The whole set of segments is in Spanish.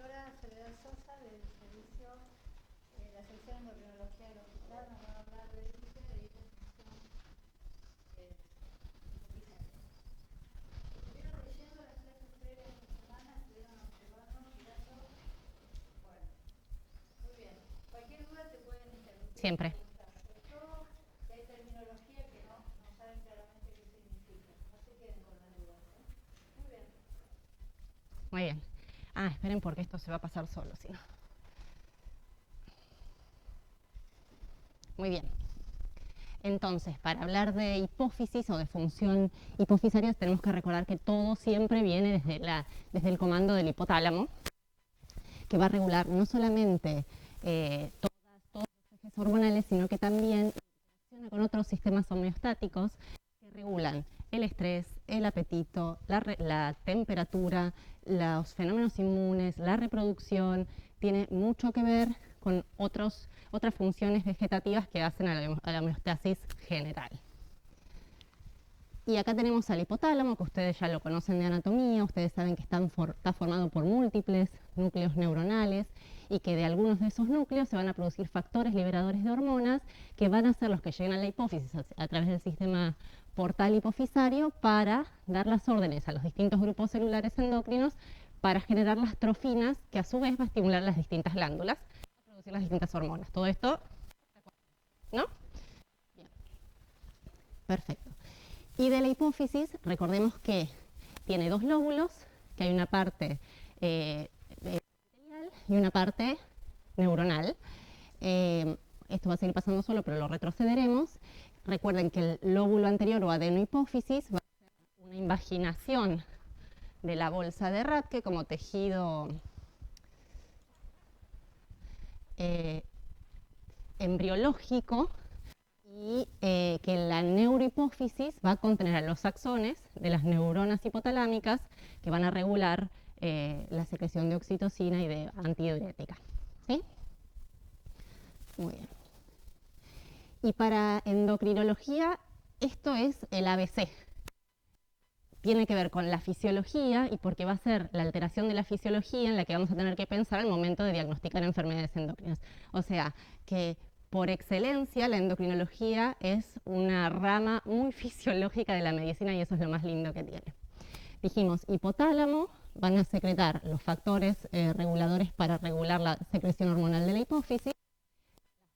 doctora Soledad Sosa del servicio, la sección de endocrinología del hospital. Nos va a hablar del uso de hipertensión hipoficial. Estuvieron leyendo las clases previas de esta semana, estuvieron observando, mirando. Bueno, muy bien. Cualquier duda te pueden interrumpir. Siempre. Sobre todo si hay terminología que no saben claramente qué significa. No se queden con las dudas. Muy bien. Muy bien. Esperen porque esto se va a pasar solo, si no. Muy bien. Entonces, para hablar de hipófisis o de función hipofisaria, tenemos que recordar que todo siempre viene desde el comando del hipotálamo, que va a regular no solamente todos los ejes hormonales, sino que también interacciona con otros sistemas homeostáticos que regulan el estrés, el apetito, la temperatura, los fenómenos inmunes, la reproducción. Tiene mucho que ver con otras funciones vegetativas que hacen a la homeostasis general. Y acá tenemos al hipotálamo, que ustedes ya lo conocen de anatomía. Ustedes saben que está formado por múltiples núcleos neuronales y que de algunos de esos núcleos se van a producir factores liberadores de hormonas que van a ser los que lleguen a la hipófisis a través del sistema portal hipofisario para dar las órdenes a los distintos grupos celulares endocrinos para generar las trofinas, que a su vez va a estimular las distintas glándulas a producir las distintas hormonas. Todo esto, ¿no? Bien. Perfecto. Y de la hipófisis, recordemos que tiene dos lóbulos, que hay una parte epitelial y una parte neuronal. Esto va a seguir pasando solo, pero lo retrocederemos. Recuerden que el lóbulo anterior o adenohipófisis va a ser una invaginación de la bolsa de Rathke como tejido embriológico, y que la neurohipófisis va a contener a los axones de las neuronas hipotalámicas que van a regular la secreción de oxitocina y de antidiurética. ¿Sí? Muy bien. Y para endocrinología, esto es el ABC. Tiene que ver con la fisiología y porque va a ser la alteración de la fisiología en la que vamos a tener que pensar al momento de diagnosticar enfermedades endocrinas. O sea, que por excelencia la endocrinología es una rama muy fisiológica de la medicina y eso es lo más lindo que tiene. Dijimos, hipotálamo, van a secretar los factores reguladores para regular la secreción hormonal de la hipófisis.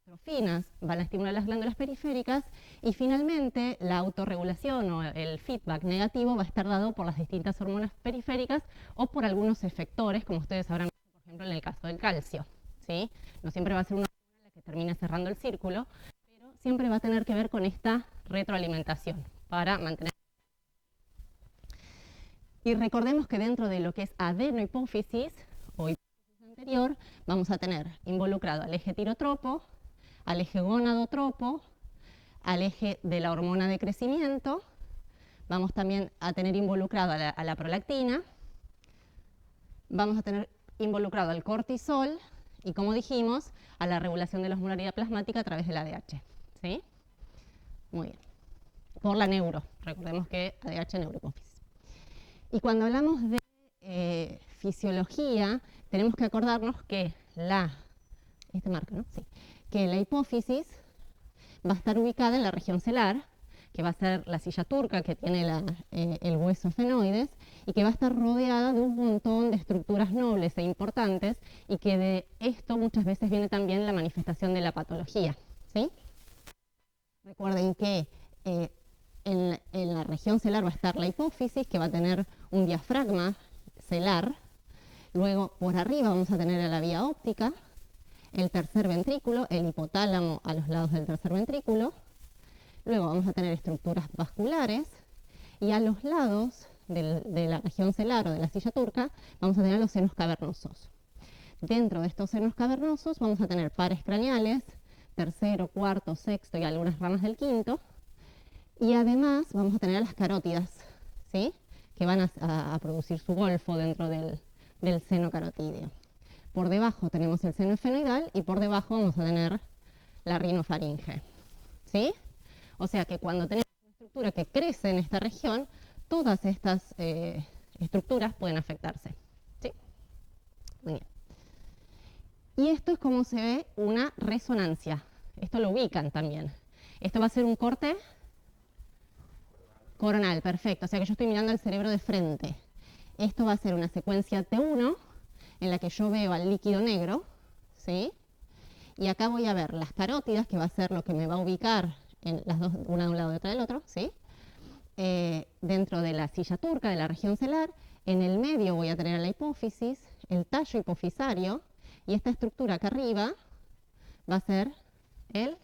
Las trofinas van a estimular las glándulas periféricas y finalmente la autorregulación o el feedback negativo va a estar dado por las distintas hormonas periféricas o por algunos efectores, como ustedes habrán visto, por ejemplo, en el caso del calcio. ¿Sí? No siempre va a ser una hormona la que termine cerrando el círculo, pero siempre va a tener que ver con esta retroalimentación para mantener. Y recordemos que dentro de lo que es adenohipófisis o hipófisis anterior, vamos a tener involucrado al eje tirotropo, al eje gonadotropo, al eje de la hormona de crecimiento. Vamos también a tener involucrado a la prolactina. Vamos a tener involucrado al cortisol y, como dijimos, a la regulación de la osmolaridad plasmática a través del ADH. ¿Sí? Muy bien. Por la neuro. Recordemos que ADH neurohipófisis. Y cuando hablamos de fisiología, tenemos que acordarnos que que la hipófisis va a estar ubicada en la región celar, que va a ser la silla turca que tiene el hueso esfenoides y que va a estar rodeada de un montón de estructuras nobles e importantes y que de esto muchas veces viene también la manifestación de la patología. ¿Sí? Recuerden que en la región celar va a estar la hipófisis, que va a tener un diafragma celar. Luego, por arriba vamos a tener a la vía óptica, el tercer ventrículo, el hipotálamo a los lados del tercer ventrículo. Luego vamos a tener estructuras vasculares y a los lados de la región celar o de la silla turca vamos a tener los senos cavernosos. Dentro de estos senos cavernosos vamos a tener pares craneales, tercero, cuarto, sexto y algunas ramas del quinto. Y además vamos a tener las carótidas, ¿sí? Que van a producir su golfo dentro del seno carotídeo. Por debajo tenemos el seno esfenoidal y por debajo vamos a tener la rinofaringe. ¿Sí? O sea que cuando tenemos una estructura que crece en esta región, todas estas estructuras pueden afectarse. ¿Sí? Muy bien. Y esto es como se ve una resonancia. Esto lo ubican también. Esto va a ser un corte coronal, perfecto. O sea que yo estoy mirando al cerebro de frente. Esto va a ser una secuencia T1 en la que yo veo al líquido negro, ¿sí? Y acá voy a ver las carótidas, que va a ser lo que me va a ubicar en las dos, una de un lado y otra del otro, ¿sí? Dentro de la silla turca, de la región celar. En el medio voy a tener la hipófisis, el tallo hipofisario, y esta estructura acá arriba va a ser el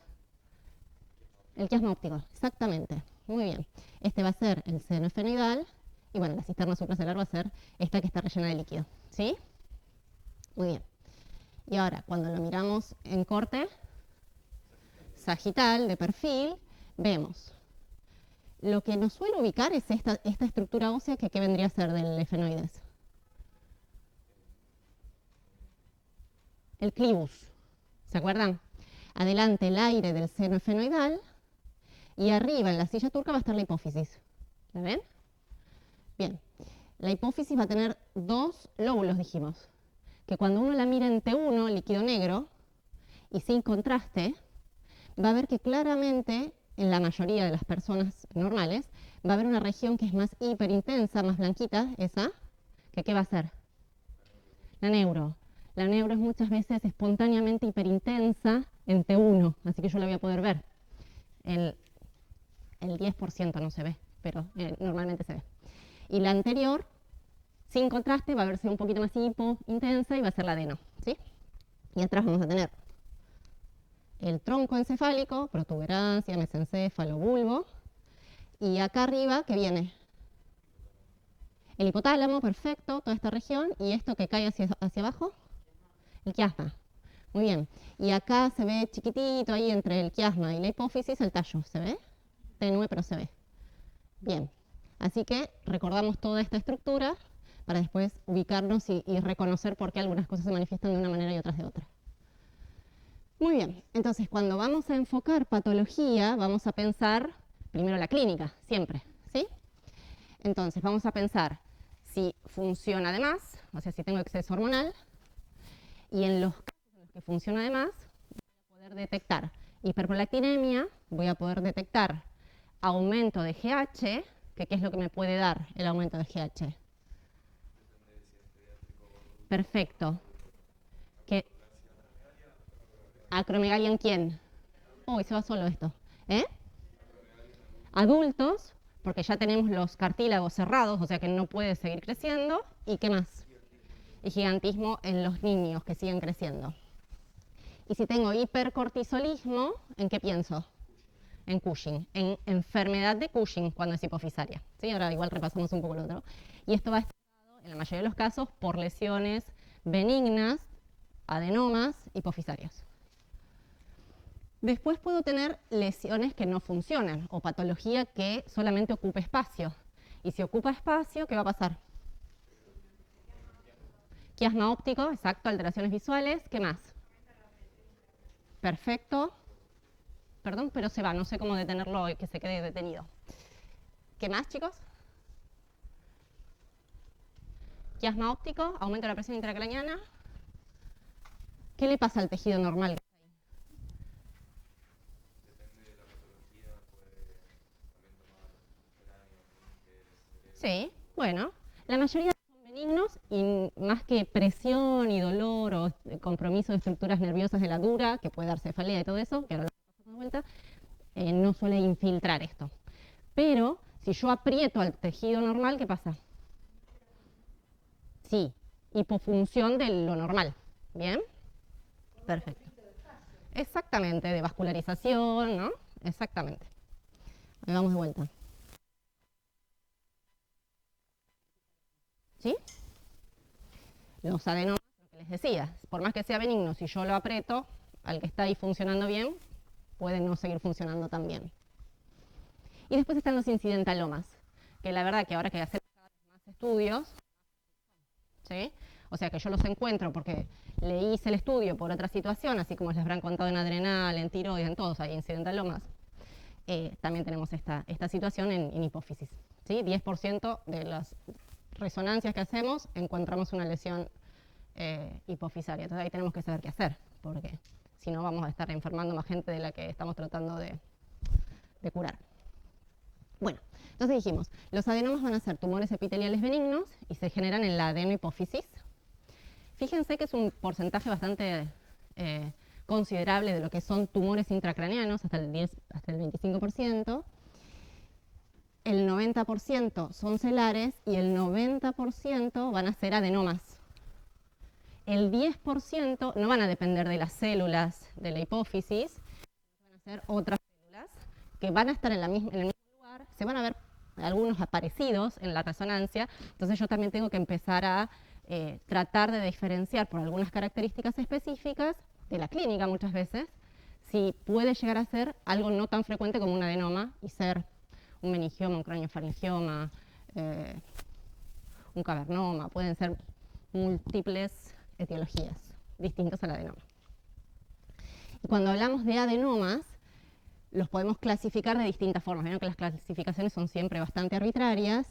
quiasma óptico, exactamente. Muy bien. Este va a ser el seno esfenoidal, y bueno, la cisterna supracelular va a ser esta que está rellena de líquido, ¿sí? Muy bien. Y ahora, cuando lo miramos en corte sagital, de perfil, vemos. Lo que nos suele ubicar es esta estructura ósea que vendría a ser del esfenoides. El clivus. ¿Se acuerdan? Adelante el aire del seno esfenoidal y arriba en la silla turca va a estar la hipófisis. ¿La ven? Bien. La hipófisis va a tener dos lóbulos, dijimos. Que cuando uno la mira en T1, líquido negro, y sin contraste, va a ver que claramente, en la mayoría de las personas normales, va a haber una región que es más hiperintensa, más blanquita, esa, que ¿qué va a ser? La neuro. La neuro es muchas veces espontáneamente hiperintensa en T1, así que yo la voy a poder ver. El 10% no se ve, pero normalmente se ve. Y la anterior, sin contraste, va a verse un poquito más hipointensa y va a ser la adeno, ¿sí? Y atrás vamos a tener el tronco encefálico, protuberancia, mesencéfalo, bulbo. Y acá arriba, ¿qué viene? El hipotálamo, perfecto, toda esta región. Y esto que cae hacia abajo, el quiasma. Muy bien. Y acá se ve chiquitito, ahí entre el quiasma y la hipófisis, el tallo. ¿Se ve? Tenue, pero se ve. Bien. Así que recordamos toda esta estructura para después ubicarnos y reconocer por qué algunas cosas se manifiestan de una manera y otras de otra. Muy bien. Entonces, cuando vamos a enfocar patología, vamos a pensar primero la clínica, siempre, ¿sí? Entonces, vamos a pensar si funciona de más, o sea, si tengo exceso hormonal, y en los casos en los que funciona de más, voy a poder detectar hiperprolactinemia, voy a poder detectar aumento de GH, que ¿qué es lo que me puede dar el aumento de GH? Perfecto. ¿Qué? ¿Acromegalia en quién? Uy, se va solo esto. Adultos, porque ya tenemos los cartílagos cerrados, o sea que no puede seguir creciendo. ¿Y qué más? Y gigantismo en los niños que siguen creciendo. Y si tengo hipercortisolismo, ¿en qué pienso? En Cushing, en enfermedad de Cushing cuando es hipofisaria. ¿Sí? Ahora igual repasamos un poco lo otro. Y esto va a estar dado, en la mayoría de los casos, por lesiones benignas, adenomas, hipofisarias. Después puedo tener lesiones que no funcionan o patología que solamente ocupe espacio. Y si ocupa espacio, ¿qué va a pasar? Quiasma óptico, exacto, alteraciones visuales. ¿Qué más? Perfecto. Perdón, pero se va, no sé cómo detenerlo y que se quede detenido. ¿Qué más, chicos? Quiasma óptico, aumento de la presión intracraneana. ¿Qué le pasa al tejido normal? Sí, bueno, la mayoría son benignos y más que presión y dolor o compromiso de estructuras nerviosas de la dura, que puede dar cefalea y todo eso, que ahora lo pasamos de vuelta, no suele infiltrar esto. Pero si yo aprieto al tejido normal, ¿qué pasa? Sí, hipofunción de lo normal. ¿Bien? Perfecto. Exactamente, de vascularización, ¿no? Exactamente. Ahí vamos de vuelta. ¿Sí? Los adenomas, lo que les decía, por más que sea benigno, si yo lo aprieto, al que está ahí funcionando bien, puede no seguir funcionando tan bien. Y después están los incidentalomas, que la verdad que ahora que hacemos cada vez más estudios, ¿sí? O sea que yo los encuentro porque le hice el estudio por otra situación, así como les habrán contado en adrenal, en tiroides, en todos hay incidentalomas. También tenemos esta situación en hipófisis, ¿sí? 10% de las resonancias que hacemos encontramos una lesión hipofisaria. Entonces ahí tenemos que saber qué hacer, porque si no vamos a estar enfermando más gente de la que estamos tratando de curar. Bueno, entonces dijimos, los adenomas van a ser tumores epiteliales benignos y se generan en la adenohipófisis. Fíjense que es un porcentaje bastante considerable de lo que son tumores intracraneanos, hasta el 25%. El 90% son celares y el 90% van a ser adenomas. El 10% no van a depender de las células de la hipófisis, van a ser otras células que van a estar en el mismo lugar, se van a ver algunos aparecidos en la resonancia, entonces yo también tengo que empezar a tratar de diferenciar por algunas características específicas de la clínica muchas veces, si puede llegar a ser algo no tan frecuente como un adenoma y ser un meningioma, un craniofaringioma, un cavernoma, pueden ser múltiples etiologías distintas al adenoma. Y cuando hablamos de adenomas, los podemos clasificar de distintas formas. Vieron que las clasificaciones son siempre bastante arbitrarias.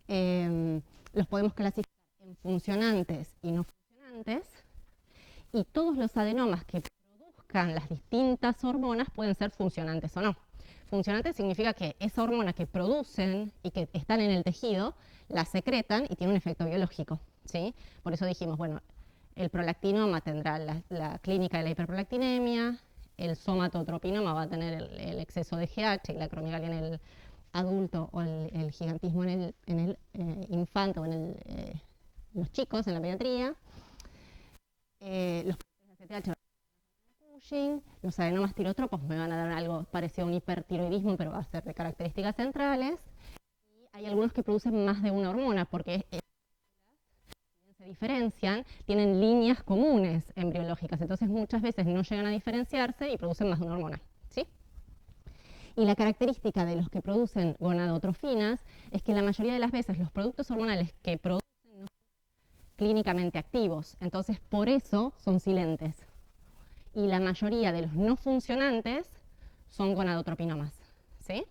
Los podemos clasificar en funcionantes y no funcionantes. Y todos los adenomas que produzcan las distintas hormonas pueden ser funcionantes o no. Funcionantes significa que esa hormona que producen y que están en el tejido, la secretan y tiene un efecto biológico, ¿sí? Por eso dijimos, bueno, el prolactinoma tendrá la clínica de la hiperprolactinemia, el somatotropinoma va a tener el exceso de GH y la acromegalia en el adulto o el gigantismo en el infante o en los chicos, en la pediatría. Los ACTH, los adenomas tirotropos me van a dar algo parecido a un hipertiroidismo, pero va a ser de características centrales. Y hay algunos que producen más de una hormona, porque se diferencian, tienen líneas comunes embriológicas, entonces muchas veces no llegan a diferenciarse y producen más de una hormona, ¿sí? Y la característica de los que producen gonadotrofinas es que la mayoría de las veces los productos hormonales que producen no son clínicamente activos, entonces por eso son silentes. Y la mayoría de los no funcionantes son gonadotropinomas, ¿sí?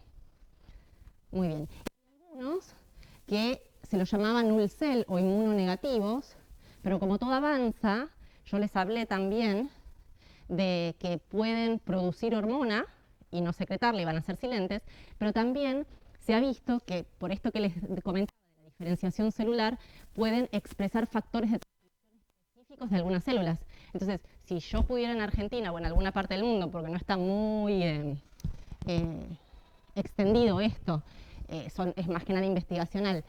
Muy bien. Y algunos que se los llamaban null cell o inmunonegativos, pero como todo avanza, yo les hablé también de que pueden producir hormona y no secretarla y van a ser silentes, pero también se ha visto que, por esto que les comentaba de la diferenciación celular, pueden expresar factores de transcripción específicos de algunas células. Entonces, si yo pudiera en Argentina o en alguna parte del mundo, porque no está muy extendido esto, es más que nada investigacional,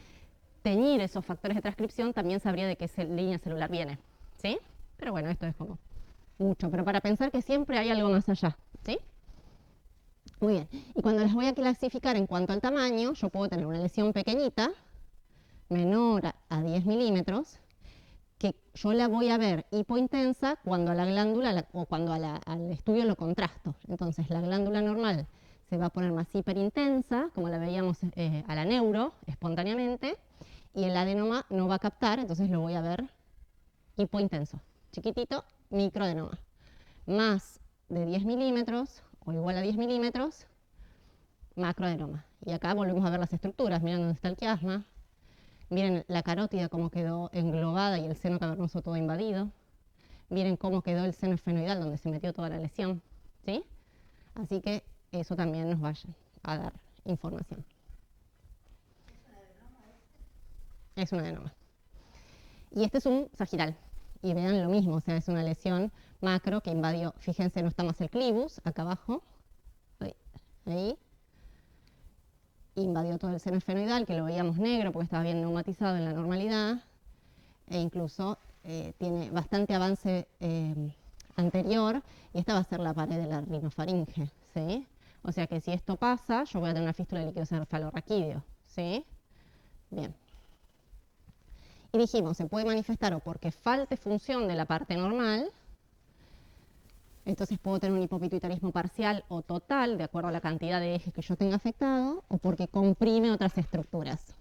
teñir esos factores de transcripción, también sabría de qué línea celular viene, ¿sí? Pero bueno, esto es como mucho, pero para pensar que siempre hay algo más allá, ¿sí? Muy bien, y cuando las voy a clasificar en cuanto al tamaño, yo puedo tener una lesión pequeñita, menor a 10 milímetros, que yo la voy a ver hipointensa cuando a la glándula o cuando al estudio lo contrasto. Entonces la glándula normal se va a poner más hiperintensa, como la veíamos a la neuro, espontáneamente, y el adenoma no va a captar, entonces lo voy a ver hipointenso. Chiquitito, microadenoma. Más de 10 milímetros o igual a 10 milímetros, macroadenoma. Y acá volvemos a ver las estructuras, miren dónde está el quiasma. Miren la carótida cómo quedó englobada y el seno cavernoso todo invadido. Miren cómo quedó el seno esfenoidal donde se metió toda la lesión, ¿sí? Así que eso también nos va a dar información. Es un adenoma. Y este es un sagital. Y vean lo mismo, o sea, es una lesión macro que invadió. Fíjense, no está más el clivus, acá abajo. Ahí. Invadió todo el seno esfenoidal, que lo veíamos negro porque estaba bien neumatizado en la normalidad. E incluso tiene bastante avance anterior. Y esta va a ser la pared de la rinofaringe, ¿sí? O sea que si esto pasa, yo voy a tener una fístula de líquido cefalorraquídeo, ¿sí? Bien. Y dijimos, se puede manifestar o porque falte función de la parte normal, entonces puedo tener un hipopituitarismo parcial o total, de acuerdo a la cantidad de ejes que yo tenga afectado, o porque comprime otras estructuras.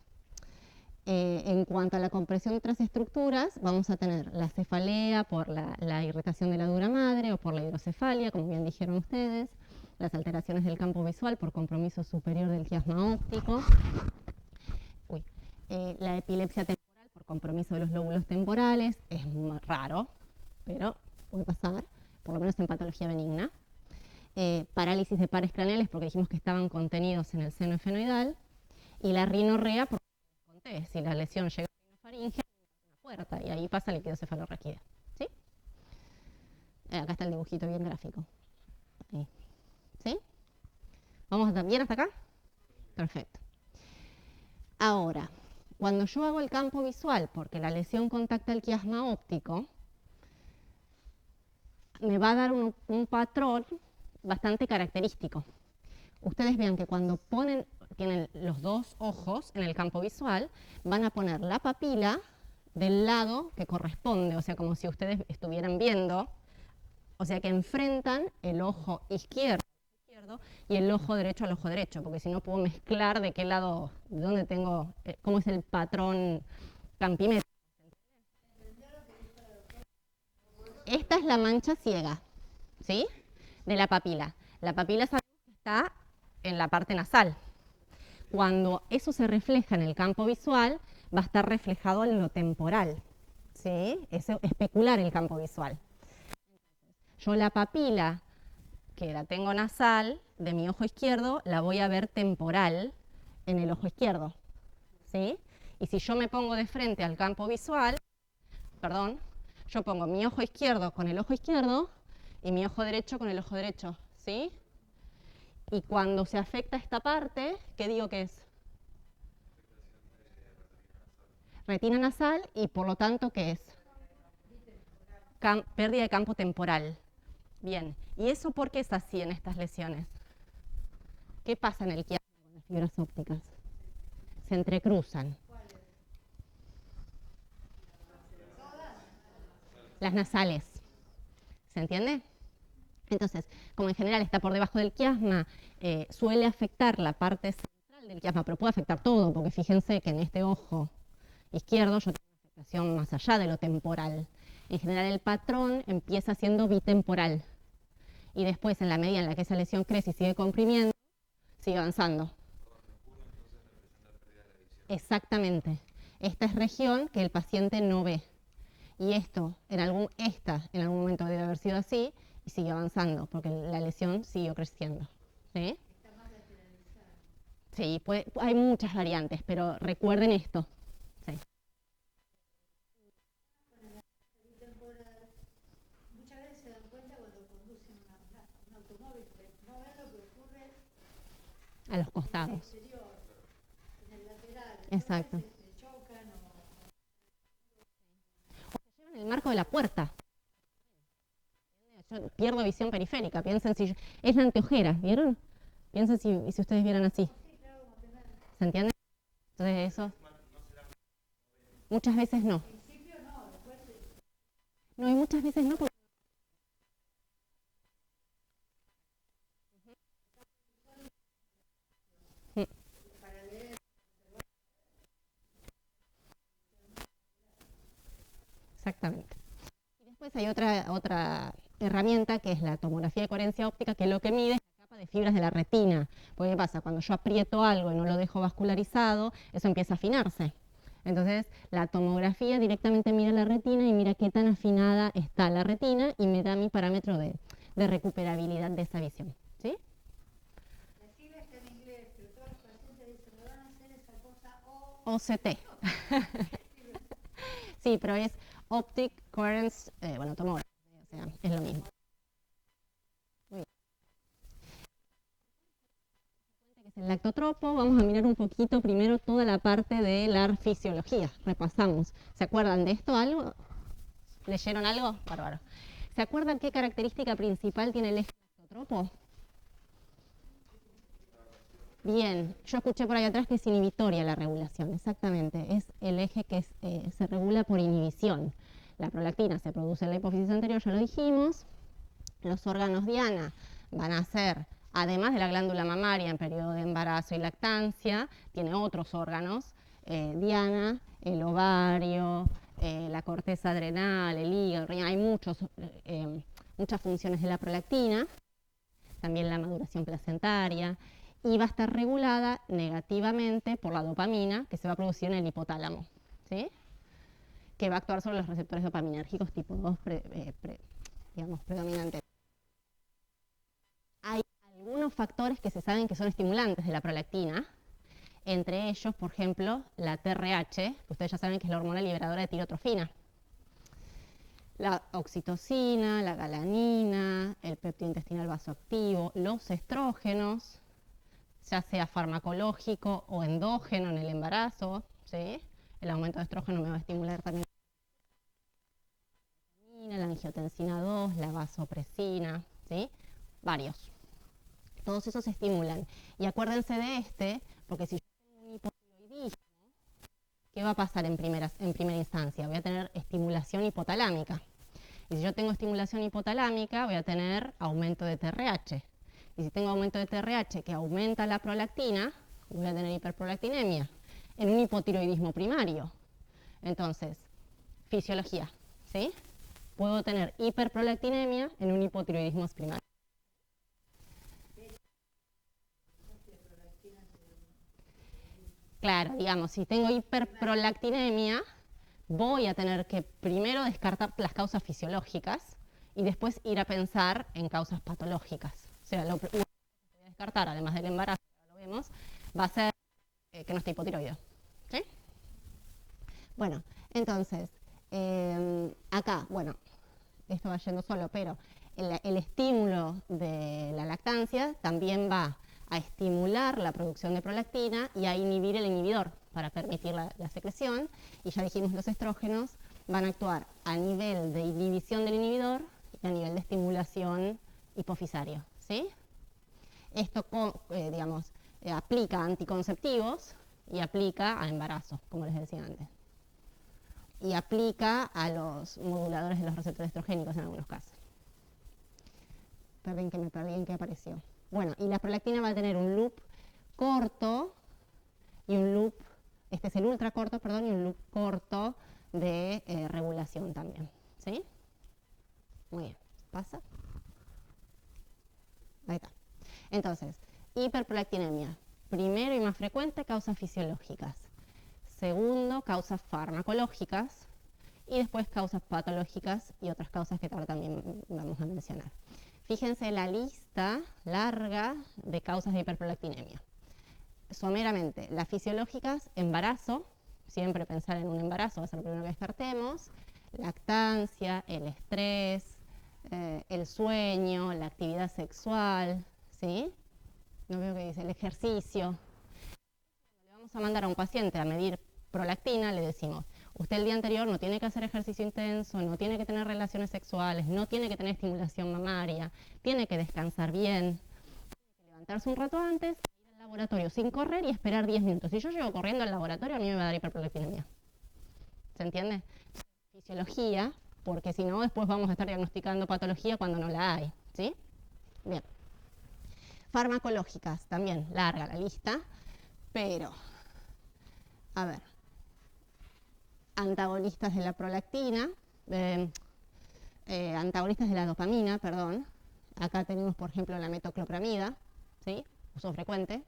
En cuanto a la compresión de otras estructuras, vamos a tener la cefalea por la irritación de la dura madre o por la hidrocefalia, como bien dijeron ustedes, las alteraciones del campo visual por compromiso superior del quiasma óptico, la epilepsia temporal por por compromiso de los lóbulos temporales, es muy raro, pero puede pasar, por lo menos en patología benigna. Parálisis de pares craneales, porque dijimos que estaban contenidos en el seno efenoidal, y la rinorrea, porque conté, si la lesión llega a la faringe, una puerta, y ahí pasa líquido cefalorraquídeo. ¿Sí? Acá está el dibujito bien gráfico. Ahí. ¿Sí? ¿Vamos bien hasta acá? Perfecto. Ahora, cuando yo hago el campo visual, porque la lesión contacta el quiasma óptico, me va a dar un patrón bastante característico. Ustedes vean que cuando tienen los dos ojos en el campo visual, van a poner la papila del lado que corresponde, o sea, como si ustedes estuvieran viendo, o sea, que enfrentan el ojo izquierdo y el ojo derecho al ojo derecho, porque si no puedo mezclar de qué lado, de dónde tengo, cómo es el patrón campimétrico. Esta es la mancha ciega, ¿sí? De la papila. La papila sabemos que está en la parte nasal. Cuando eso se refleja en el campo visual, va a estar reflejado en lo temporal, ¿sí? Es especular el campo visual. Yo la papila, que la tengo nasal, de mi ojo izquierdo, la voy a ver temporal en el ojo izquierdo, ¿sí? Y si yo me pongo de frente al campo visual, perdón, yo pongo mi ojo izquierdo con el ojo izquierdo y mi ojo derecho con el ojo derecho, ¿sí? Y cuando se afecta esta parte, ¿qué digo que es? Retina nasal y por lo tanto, ¿qué es? Pérdida de campo temporal. Bien, ¿y eso por qué es así en estas lesiones? ¿Qué pasa en el quiasma con las fibras ópticas? Se entrecruzan. Las nasales. ¿Se entiende? Entonces, como en general está por debajo del quiasma, suele afectar la parte central del quiasma, pero puede afectar todo, porque fíjense que en este ojo izquierdo yo tengo una afectación más allá de lo temporal. En general el patrón empieza siendo bitemporal y después, en la medida en la que esa lesión crece y sigue comprimiendo, sigue avanzando. Exactamente. Esta es región que el paciente no ve. Y esta en algún momento debe haber sido así y sigue avanzando porque la lesión siguió creciendo. ¿Sí? Sí, hay muchas variantes, pero recuerden esto. Sí. Muchas veces se dan cuenta cuando conducen un automóvil, porque no ven lo que ocurre A los costados. exterior, en el lateral. Exacto. Se chocan O se llevan el marco de la puerta. Yo pierdo visión periférica. Piensen si es la anteojera, ¿vieron? Piensen si ustedes vieran así. ¿Se entiende? Entonces eso. Muchas veces no. No, y muchas veces no. Exactamente. Y después hay otra herramienta que es la tomografía de coherencia óptica, que lo que mide es la capa de fibras de la retina. Porque ¿qué pasa? Cuando yo aprieto algo y no lo dejo vascularizado, eso empieza a afinarse. Entonces, la tomografía directamente mira la retina y mira qué tan afinada está la retina y me da mi parámetro de recuperabilidad de esa visión. ¿Sí? la sigla está en inglés, pero todos los pacientes dicen, me van a hacer esa cosa OCT. Sí, pero es Optic Coherence, tomography, o sea, es lo mismo. Muy bien. Que es el lactotropo, vamos a mirar un poquito primero toda la parte de la fisiología. Repasamos. ¿Se acuerdan de esto algo? ¿Leyeron algo? Bárbaro. ¿Se acuerdan qué característica principal tiene el eje lactotropo? Bien, yo escuché por ahí atrás que es inhibitoria la regulación, exactamente, es el eje que se regula por inhibición. La prolactina se produce en la hipófisis anterior, ya lo dijimos. Los órganos diana van a ser, además de la glándula mamaria en periodo de embarazo y lactancia, tiene otros órganos, diana, el ovario, la corteza adrenal, el hígado, el riñón, hay muchas funciones de la prolactina, también la maduración placentaria, y va a estar regulada negativamente por la dopamina que se va a producir en el hipotálamo. ¿Sí? que va a actuar sobre los receptores dopaminérgicos tipo 2 predominantes. Hay algunos factores que se saben que son estimulantes de la prolactina, entre ellos, por ejemplo, la TRH, que ustedes ya saben que es la hormona liberadora de tirotrofina, la oxitocina, la galanina, el péptido intestinal vasoactivo, los estrógenos, ya sea farmacológico o endógeno en el embarazo, ¿sí? El aumento de estrógeno me va a estimular también la angiotensina 2, la vasopresina, ¿sí? Varios. Todos esos se estimulan. Y acuérdense de porque si yo tengo un hipotiroidismo, ¿qué va a pasar en primera instancia? Voy a tener estimulación hipotalámica. Y si yo tengo estimulación hipotalámica, voy a tener aumento de TRH. Y si tengo aumento de TRH que aumenta la prolactina, voy a tener hiperprolactinemia en un hipotiroidismo primario. Entonces, fisiología, ¿sí? Puedo tener hiperprolactinemia en un hipotiroidismo primario. Claro, digamos, si tengo hiperprolactinemia, voy a tener que primero descartar las causas fisiológicas y después ir a pensar en causas patológicas. O sea, lo que voy a descartar, además del embarazo, lo vemos, va a ser que no esté hipotiroideo. ¿Sí? Bueno, entonces, acá, bueno, esto va yendo solo, pero el estímulo de la lactancia también va a estimular la producción de prolactina y a inhibir el inhibidor para permitir la secreción. Y ya dijimos, los estrógenos van a actuar a nivel de inhibición del inhibidor y a nivel de estimulación hipofisario, ¿sí? Esto, digamos, aplica a anticonceptivos y aplica a embarazos, como les decía antes. Y aplica a los moduladores de los receptores estrogénicos en algunos casos. Perdón que me perdí en qué apareció. Bueno, y la prolactina va a tener un loop corto y un loop, este es el ultra corto, perdón, y un loop corto de regulación también. ¿Sí? Muy bien. ¿Pasa? Ahí está. Entonces, hiperprolactinemia. Primero y más frecuente, causas fisiológicas. Segundo, causas farmacológicas. Y después causas patológicas y otras causas que ahora también vamos a mencionar. Fíjense la lista larga de causas de hiperprolactinemia. Someramente, las fisiológicas, embarazo, siempre pensar en un embarazo va a ser lo primero que descartemos, lactancia, el estrés, el sueño, la actividad sexual, ¿sí? No veo que dice, el ejercicio. Cuando le vamos a mandar a un paciente a medir prolactina, le decimos, usted el día anterior no tiene que hacer ejercicio intenso, no tiene que tener relaciones sexuales, no tiene que tener estimulación mamaria, tiene que descansar bien, tiene que levantarse un rato antes, ir al laboratorio sin correr y esperar 10 minutos. Si yo llego corriendo al laboratorio, a mí me va a dar hiperprolactinemia. ¿Se entiende? Fisiología, porque si no, después vamos a estar diagnosticando patología cuando no la hay. ¿Sí? Bien. Farmacológicas, también larga la lista, pero, a ver, antagonistas de la prolactina, antagonistas de la dopamina, perdón. Acá tenemos, por ejemplo, la metoclopramida, ¿sí? Uso frecuente.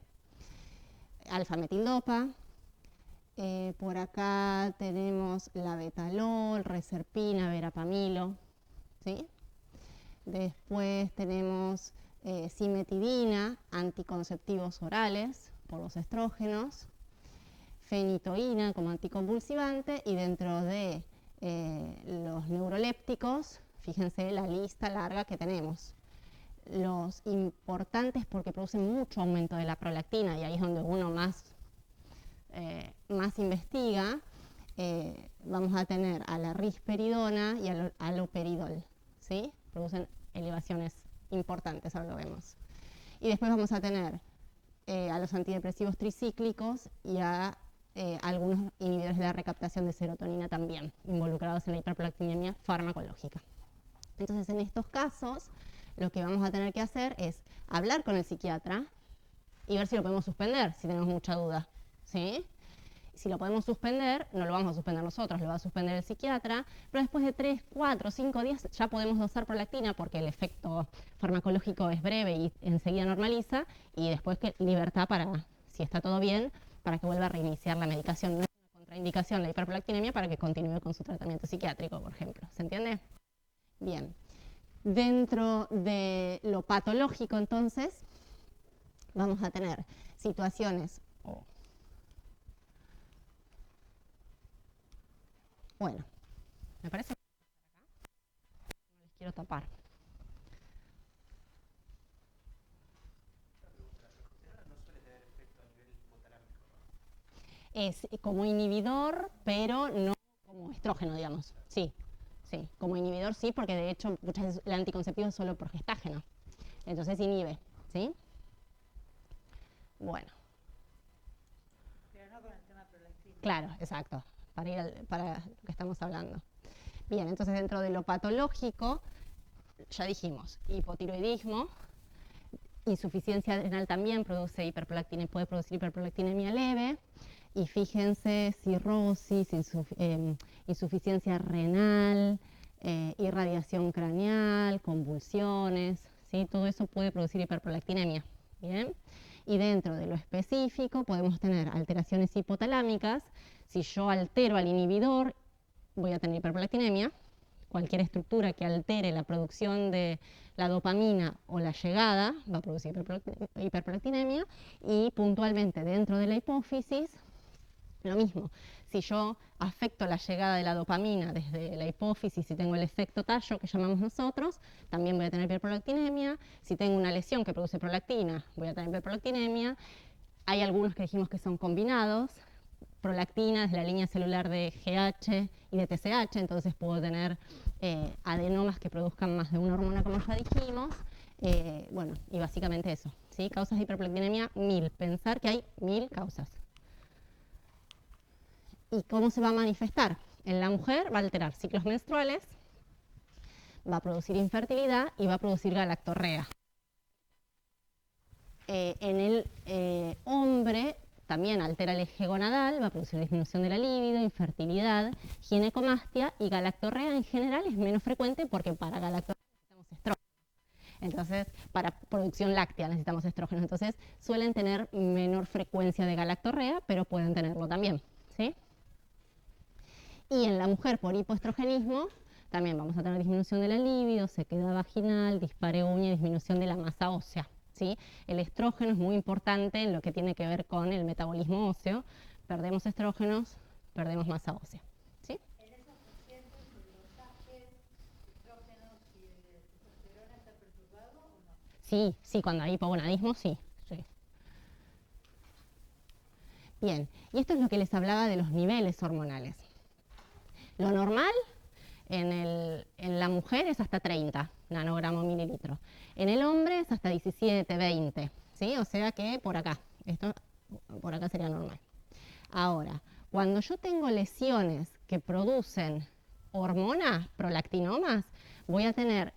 Alfa-metildopa. Por acá tenemos la betalol, reserpina, verapamilo, ¿sí? Después tenemos cimetidina, anticonceptivos orales por los estrógenos, fenitoína como anticonvulsivante y dentro de los neurolépticos, fíjense la lista larga que tenemos. Los importantes porque producen mucho aumento de la prolactina y ahí es donde uno más investiga, vamos a tener a la risperidona y al haloperidol, ¿sí? Producen elevaciones importantes, ahora lo vemos. Y después vamos a tener a los antidepresivos tricíclicos y a algunos inhibidores de la recaptación de serotonina también, involucrados en la hiperprolactinemia farmacológica. Entonces, en estos casos, lo que vamos a tener que hacer es hablar con el psiquiatra y ver si lo podemos suspender, si tenemos mucha duda, ¿sí? Si lo podemos suspender, no lo vamos a suspender nosotros, lo va a suspender el psiquiatra, pero después de 3, 4, 5 días ya podemos dosar prolactina porque el efecto farmacológico es breve y enseguida normaliza, y después que libertad para, si está todo bien, para que vuelva a reiniciar la medicación. No es una indicación la hiperprolactinemia para que continúe con su tratamiento psiquiátrico, por ejemplo. ¿Se entiende? Bien. Dentro de lo patológico, entonces, vamos a tener situaciones, bueno, me parece que no les quiero tapar. Es como inhibidor, pero no como estrógeno, digamos. Sí, sí, como inhibidor sí, porque de hecho muchas veces el anticonceptivo es solo progestágeno. Entonces inhibe, ¿sí? Bueno. Pero no con el tema prolactina. Claro, exacto, para lo que estamos hablando. Bien, entonces dentro de lo patológico, ya dijimos, hipotiroidismo, insuficiencia adrenal también puede producir hiperprolactinemia leve. Y fíjense, cirrosis, insuficiencia renal, irradiación craneal, convulsiones, ¿sí? Todo eso puede producir hiperprolactinemia. ¿Bien? Y dentro de lo específico podemos tener alteraciones hipotalámicas. Si yo altero al inhibidor, voy a tener hiperprolactinemia. Cualquier estructura que altere la producción de la dopamina o la llegada va a producir hiperprolactinemia. Y puntualmente dentro de la hipófisis, lo mismo, si yo afecto la llegada de la dopamina desde la hipófisis y tengo el efecto tallo que llamamos nosotros, también voy a tener hiperprolactinemia. Si tengo una lesión que produce prolactina, voy a tener hiperprolactinemia. Hay algunos que dijimos que son combinados, prolactina desde la línea celular de GH y de TSH, entonces puedo tener adenomas que produzcan más de una hormona, como ya dijimos. Bueno, y básicamente eso, ¿sí? Causas de hiperprolactinemia, 1000. Pensar que hay 1000 causas. ¿Y cómo se va a manifestar? En la mujer va a alterar ciclos menstruales, va a producir infertilidad y va a producir galactorrea. En el hombre también altera el eje gonadal, va a producir disminución de la libido, infertilidad, ginecomastia, y galactorrea en general es menos frecuente porque para galactorrea necesitamos estrógeno. Entonces, para producción láctea necesitamos estrógeno. Entonces, suelen tener menor frecuencia de galactorrea, pero pueden tenerlo también, ¿sí? Y en la mujer por hipoestrogenismo también vamos a tener disminución de la libido, sequedad vaginal, dispareunia y disminución de la masa ósea, ¿sí? El estrógeno es muy importante en lo que tiene que ver con el metabolismo óseo. Perdemos estrógenos, perdemos masa ósea, ¿sí? En esos pacientes el dosaje de estrógenos y de testosterona está perturbado o no? Sí, sí, cuando hay hipogonadismo, sí, sí. Bien, y esto es lo que les hablaba de los niveles hormonales. Lo normal en la mujer es hasta 30 nanogramos mililitro. En el hombre es hasta 17, 20, ¿sí? O sea que por acá, esto por acá sería normal. Ahora, cuando yo tengo lesiones que producen hormonas, prolactinomas, voy a tener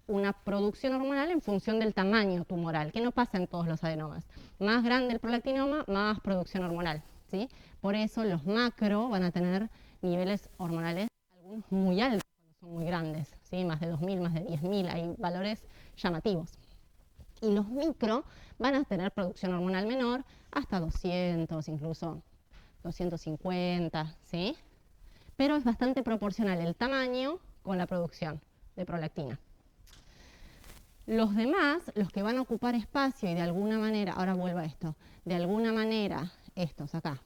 una producción hormonal en función del tamaño tumoral, que no pasa en todos los adenomas. Más grande el prolactinoma, más producción hormonal, ¿sí? Por eso los macro van a tener niveles hormonales, algunos muy altos cuando son muy grandes, ¿sí? Más de 2000, más de 10.000, hay valores llamativos. Y los micro van a tener producción hormonal menor, hasta 200, incluso 250, ¿sí? Pero es bastante proporcional el tamaño con la producción de prolactina. Los demás, los que van a ocupar espacio y de alguna manera, ahora vuelvo a esto, de alguna manera, estos acá,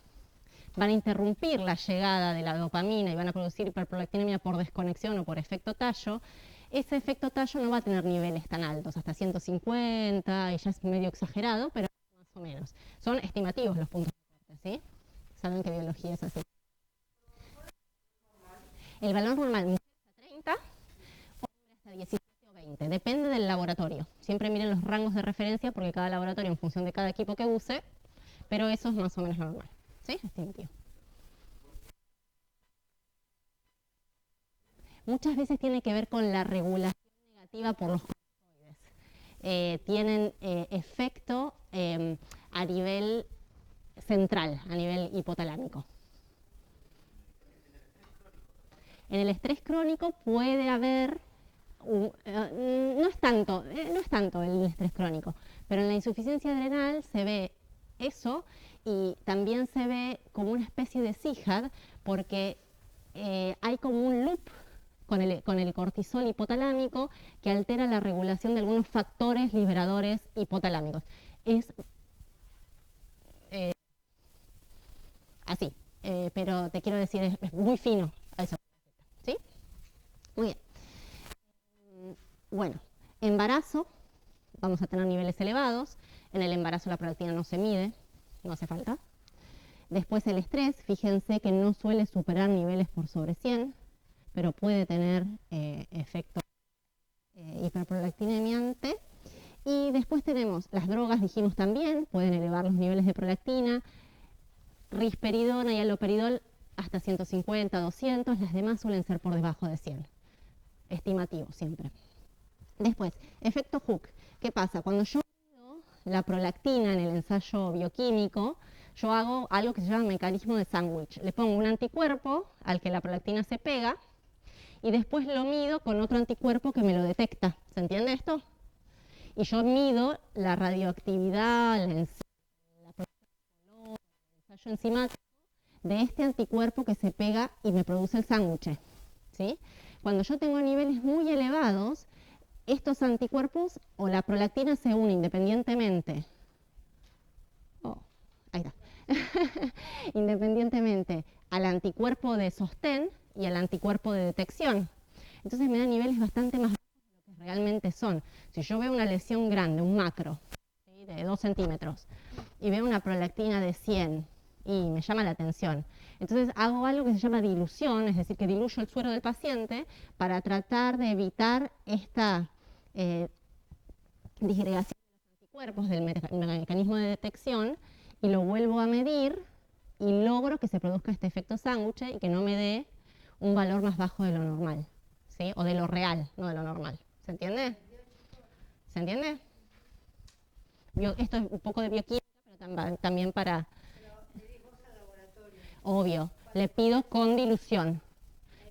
van a interrumpir la llegada de la dopamina y van a producir hiperprolactinemia por desconexión o por efecto tallo. Ese efecto tallo no va a tener niveles tan altos, hasta 150, y ya es medio exagerado, pero más o menos. Son estimativos los puntos de corte, ¿sí? Saben que biología es así. El valor normal, mujer hasta 30, hombre hasta 17 o 20, depende del laboratorio. Siempre miren los rangos de referencia porque cada laboratorio en función de cada equipo que use, pero eso es más o menos lo normal, ¿sí? Estimativo. Muchas veces tiene que ver con la regulación negativa por los corticoides. Tienen efecto a nivel central, a nivel hipotalámico. En el estrés crónico puede haber, no es tanto el estrés crónico, pero en la insuficiencia adrenal se ve eso y también se ve como una especie de CIGAD porque hay como un loop con el cortisol hipotalámico que altera la regulación de algunos factores liberadores hipotalámicos. Es así, pero te quiero decir, es muy fino a eso. ¿Sí? Muy bien. Bueno, embarazo, vamos a tener niveles elevados. En el embarazo la prolactina no se mide, no hace falta. Después el estrés, fíjense que no suele superar niveles por sobre 100, pero puede tener efecto hiperprolactinemiante. Y después tenemos las drogas, dijimos también, pueden elevar los niveles de prolactina. Risperidona y aloperidol hasta 150, 200, las demás suelen ser por debajo de 100. Estimativo siempre. Después, efecto Hooke. ¿Qué pasa? Cuando yo mido la prolactina en el ensayo bioquímico, yo hago algo que se llama mecanismo de sándwich. Le pongo un anticuerpo al que la prolactina se pega y después lo mido con otro anticuerpo que me lo detecta. ¿Se entiende esto? Y yo mido la radioactividad, el ensayo enzimático de este anticuerpo que se pega y me produce el sándwich. ¿Sí? Cuando yo tengo niveles muy elevados, estos anticuerpos o la prolactina se une independientemente. Ahí está. Independientemente al anticuerpo de sostén y al anticuerpo de detección. Entonces me da niveles bastante más bajos de lo que realmente son. Si yo veo una lesión grande, un macro, ¿sí? De 2 centímetros, y veo una prolactina de 100 y me llama la atención, entonces hago algo que se llama dilución, es decir, que diluyo el suero del paciente para tratar de evitar esta disgregación de los anticuerpos del mecanismo de detección y lo vuelvo a medir y logro que se produzca este efecto sándwich y que no me dé un valor más bajo de lo normal, ¿sí? O de lo real, no de lo normal. ¿Se entiende? ¿Se entiende? Esto es un poco de bioquímica, pero también para... Obvio, le pido con dilución.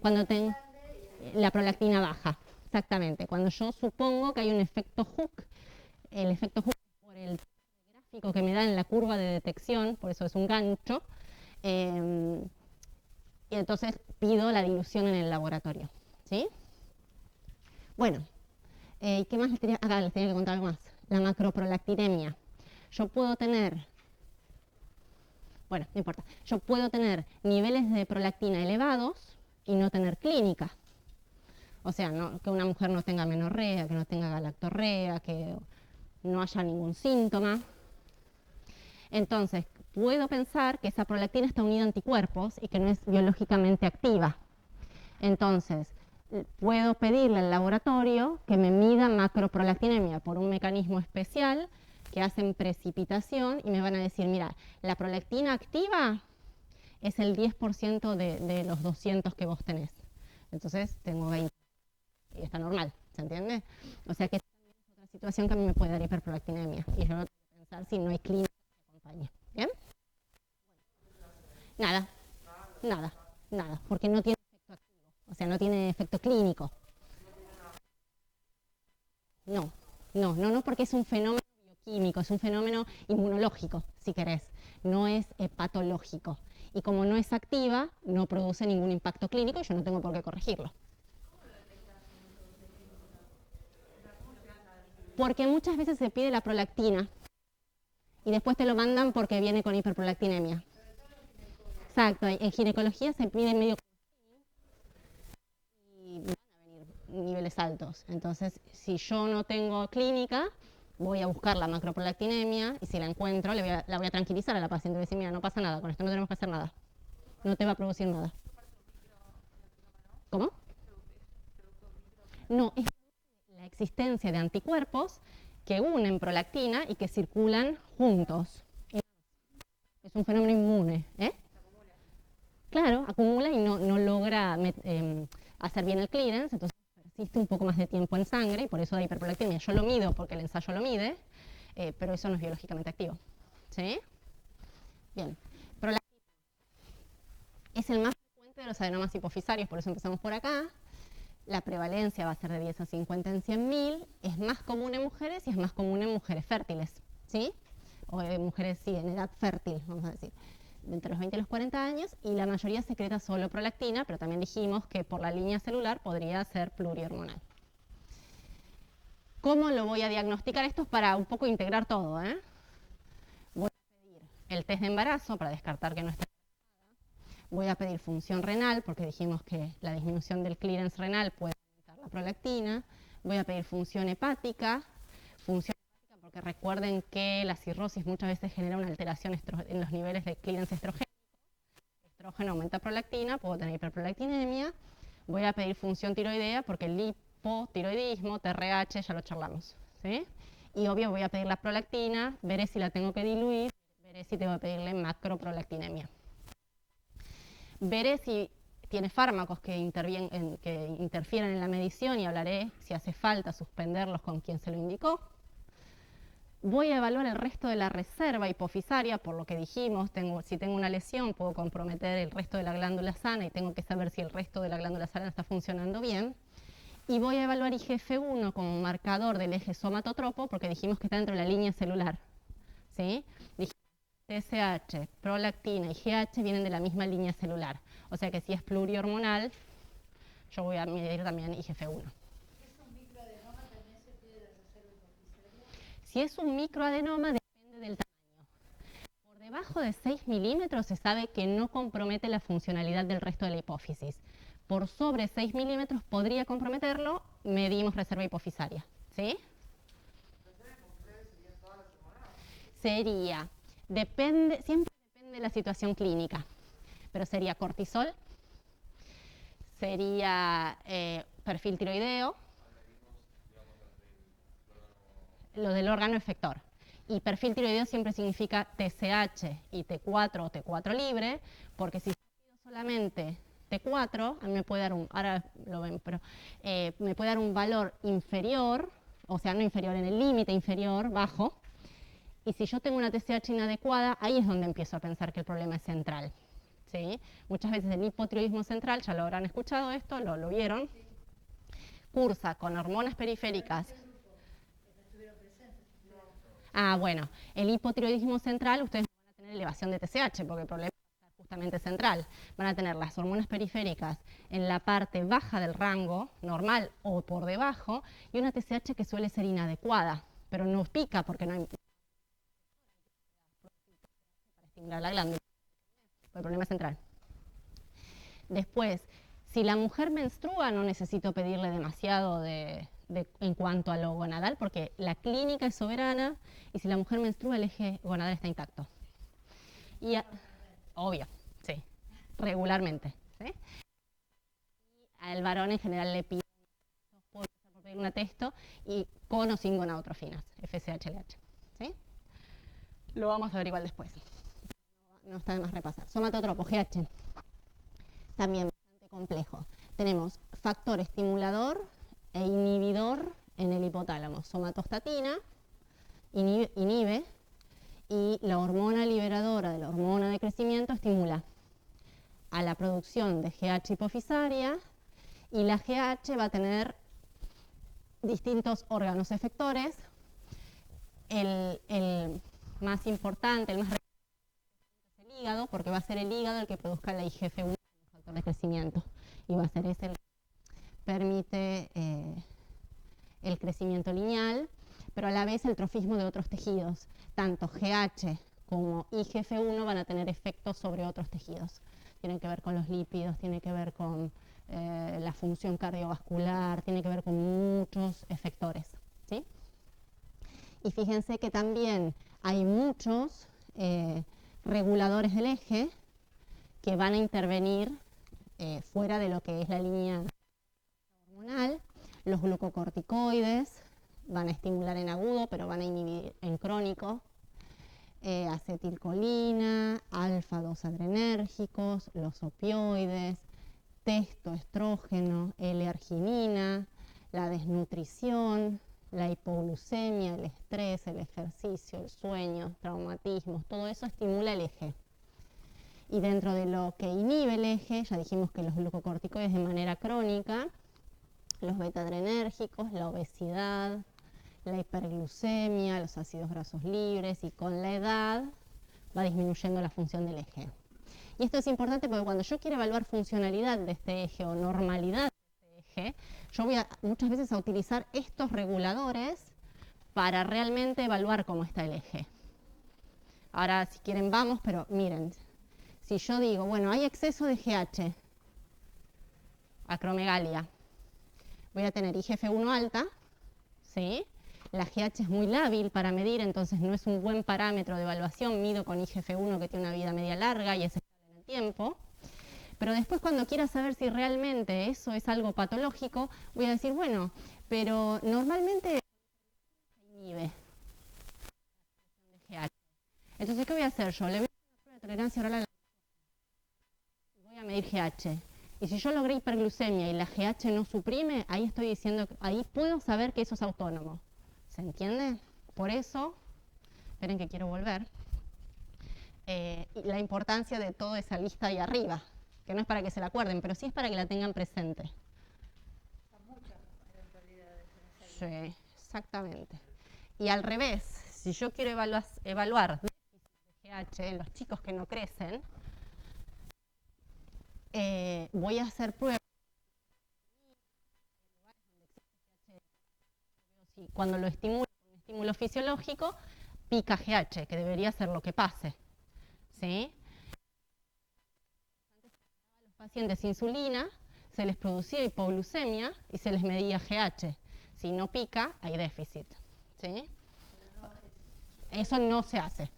Cuando tengo la prolactina baja, exactamente. Cuando yo supongo que hay un efecto Hooke, el efecto Hooke por el gráfico que me da en la curva de detección, por eso es un gancho, y entonces pido la dilución en el laboratorio. ¿Sí? Bueno, ¿qué más les tenía? Acá les tenía que contar algo más. La macroprolactinemia. Yo puedo tener... Bueno, no importa. Yo puedo tener niveles de prolactina elevados y no tener clínica. O sea, que una mujer no tenga menorrea, que no tenga galactorrea, que no haya ningún síntoma. Entonces, puedo pensar que esa prolactina está unida a anticuerpos y que no es biológicamente activa. Entonces, puedo pedirle al laboratorio que me mida macroprolactinemia por un mecanismo especial que hacen precipitación y me van a decir, mira, la prolactina activa es el 10% de los 200 que vos tenés. Entonces tengo 20 y está normal, ¿se entiende? O sea que esta es otra situación que a mí me puede dar hiperprolactinemia y yo tengo que pensar si no hay clínica que acompañe. ¿Bien? Nada, porque no tiene efecto activo, o sea, no tiene efecto clínico. No, porque es un fenómeno bioquímico, es un fenómeno inmunológico, si querés, no es patológico. Y como no es activa, no produce ningún impacto clínico y yo no tengo por qué corregirlo. Porque muchas veces se pide la prolactina y después te lo mandan porque viene con hiperprolactinemia. Exacto, en ginecología se pide medio y van a venir niveles altos. Entonces, si yo no tengo clínica, voy a buscar la macroprolactinemia y si la encuentro, la voy a tranquilizar a la paciente. Le voy a decir, mira, no pasa nada, con esto no tenemos que hacer nada. No te va a producir nada. ¿Cómo? No, es la existencia de anticuerpos que unen prolactina y que circulan juntos. Es un fenómeno inmune. Claro, acumula y no logra hacer bien el clearance, entonces persiste un poco más de tiempo en sangre y por eso da hiperprolactinemia. Yo lo mido porque el ensayo lo mide, pero eso no es biológicamente activo. ¿Sí? Bien. Prolactina es el más frecuente de los adenomas hipofisarios, por eso empezamos por acá. La prevalencia va a ser de 10 a 50 en 100.000, es más común en mujeres y es más común en mujeres fértiles. ¿Sí? o mujeres sí, en edad fértil, vamos a decir, entre los 20 y los 40 años, y la mayoría secreta solo prolactina, pero también dijimos que por la línea celular podría ser plurihormonal. ¿Cómo lo voy a diagnosticar? Esto es para un poco integrar todo, ¿eh? Voy a pedir el test de embarazo para descartar que no esté embarazada. Voy a pedir función renal, porque dijimos que la disminución del clearance renal puede aumentar la prolactina. Voy a pedir función hepática, porque recuerden que la cirrosis muchas veces genera una alteración en los niveles de clearance estrogénico. Estrógeno aumenta prolactina, puedo tener hiperprolactinemia. Voy a pedir función tiroidea porque el hipotiroidismo, TRH, ya lo charlamos, ¿sí? Y obvio voy a pedir la prolactina, veré si la tengo que diluir, veré si tengo que pedirle macroprolactinemia. Veré si tiene fármacos que interfieren en la medición y hablaré si hace falta suspenderlos con quien se lo indicó. Voy a evaluar el resto de la reserva hipofisaria, por lo que dijimos, si tengo una lesión puedo comprometer el resto de la glándula sana y tengo que saber si el resto de la glándula sana está funcionando bien. Y voy a evaluar IGF-1 como marcador del eje somatotropo, porque dijimos que está dentro de la línea celular, ¿sí? TSH, prolactina y GH vienen de la misma línea celular. O sea que si es plurihormonal, yo voy a medir también IGF-1. Si es un microadenoma, depende del tamaño. Por debajo de 6 milímetros se sabe que no compromete la funcionalidad del resto de la hipófisis. Por sobre 6 milímetros podría comprometerlo, medimos reserva hipofisaria. ¿Sí? Sería, siempre depende de la situación clínica, pero sería cortisol, sería perfil tiroideo, lo del órgano efector. Y perfil tiroideo siempre significa TSH y T4 o T4 libre, porque si pido solamente T4, a mí me puede dar ahora lo ven, pero me puede dar un valor inferior, o sea, no inferior, en el límite inferior, bajo. Y si yo tengo una TSH inadecuada, ahí es donde empiezo a pensar que el problema es central. ¿Sí? Muchas veces el hipotiroidismo central, ya lo habrán escuchado esto, lo vieron, cursa con hormonas periféricas. Bueno, el hipotiroidismo central, ustedes van a tener elevación de TSH, porque el problema es justamente central. Van a tener las hormonas periféricas en la parte baja del rango, normal o por debajo, y una TSH que suele ser inadecuada, pero no pica porque no hay para estimular la glándula. El problema central. Después, si la mujer menstrua, no necesito pedirle demasiado en cuanto a lo gonadal, porque la clínica es soberana y si la mujer menstrua, el eje gonadal está intacto. Y obvio, sí, regularmente. ¿Sí? Y al varón en general le pido puedo pedir un atesto y con o sin gonadotrofinas, FSH-LH. ¿Sí? Lo vamos a ver igual después. No está de más repasar. Somatotropo, GH. También bastante complejo. Tenemos factor estimulador e inhibidor en el hipotálamo. Somatostatina inhibe y la hormona liberadora de la hormona de crecimiento estimula a la producción de GH hipofisaria y la GH va a tener distintos órganos efectores. El más importante, el más es el hígado, porque va a ser el hígado el que produzca la IGF-1, el factor de crecimiento, y va a ser ese el que permite el crecimiento lineal, pero a la vez el trofismo de otros tejidos. Tanto GH como IGF-1 van a tener efectos sobre otros tejidos. Tienen que ver con los lípidos, tiene que ver con la función cardiovascular, tiene que ver con muchos efectores. ¿Sí? Y fíjense que también hay muchos reguladores del eje que van a intervenir fuera de lo que es la línea hormonal. Los glucocorticoides van a estimular en agudo, pero van a inhibir en crónico. Acetilcolina, alfa-2 adrenérgicos, los opioides, testoestrógeno, L-arginina, la desnutrición, la hipoglucemia, el estrés, el ejercicio, el sueño, traumatismos, todo eso estimula el eje. Y dentro de lo que inhibe el eje, ya dijimos que los glucocorticoides de manera crónica, los beta-adrenérgicos, la obesidad, la hiperglucemia, los ácidos grasos libres, y con la edad va disminuyendo la función del eje. Y esto es importante porque cuando yo quiero evaluar funcionalidad de este eje o normalidad de este eje, yo voy muchas veces a utilizar estos reguladores para realmente evaluar cómo está el eje. Ahora, si quieren, vamos, pero miren, si yo digo, bueno, hay exceso de GH, acromegalia, voy a tener IGF-1 alta, ¿sí? La GH es muy lábil para medir, entonces no es un buen parámetro de evaluación. Mido con IGF-1 que tiene una vida media larga y es estable en el tiempo. Pero después, cuando quiera saber si realmente eso es algo patológico, voy a decir, bueno, pero normalmente inhibe GH. Entonces, ¿qué voy a hacer yo? Le voy a hacer una prueba de tolerancia oral a la voy a medir GH. Y si yo logré hiperglucemia y la GH no suprime, ahí estoy diciendo, ahí puedo saber que eso es autónomo. ¿Se entiende? Por eso, esperen que quiero volver, la importancia de toda esa lista ahí arriba, que no es para que se la acuerden, pero sí es para que la tengan presente. Son muchas eventualidades en esa lista. Sí, exactamente. Y al revés, si yo quiero evaluar déficit de GH en los chicos que no crecen, voy a hacer pruebas. Cuando lo estimulo con un estímulo fisiológico, pica GH, que debería ser lo que pase. ¿Sí? A los pacientes insulina se les producía hipoglucemia y se les medía GH. Si no pica, hay déficit. ¿Sí? Eso no se hace.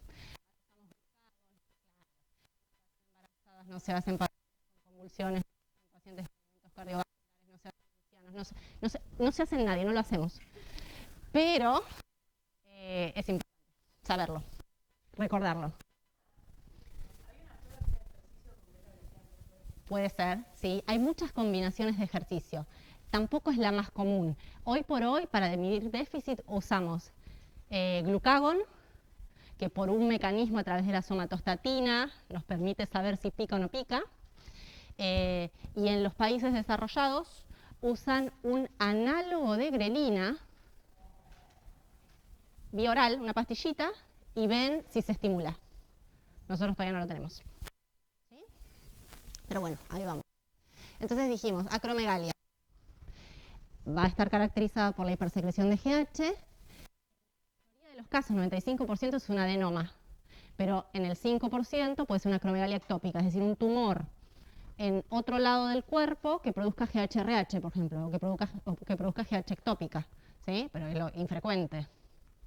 No se hacen pacientes con convulsiones, pacientes con cardiovasculares, no se hacen no se hace en nadie, no lo hacemos. Pero es importante saberlo, recordarlo. Puede ser, sí. Hay muchas combinaciones de ejercicio. Tampoco es la más común. Hoy por hoy, para medir déficit, usamos glucagón, que por un mecanismo a través de la somatostatina nos permite saber si pica o no pica. Y en los países desarrollados usan un análogo de grelina vía oral, una pastillita, y ven si se estimula. Nosotros todavía no lo tenemos. ¿Sí? Pero bueno, ahí vamos. Entonces dijimos, acromegalia va a estar caracterizada por la hipersecreción de GH. En la mayoría de los casos, 95% es un adenoma, pero en el 5% puede ser una acromegalia ectópica, es decir, un tumor en otro lado del cuerpo que produzca GHRH, por ejemplo, o que produzca GH ectópica, ¿sí? Pero es lo infrecuente,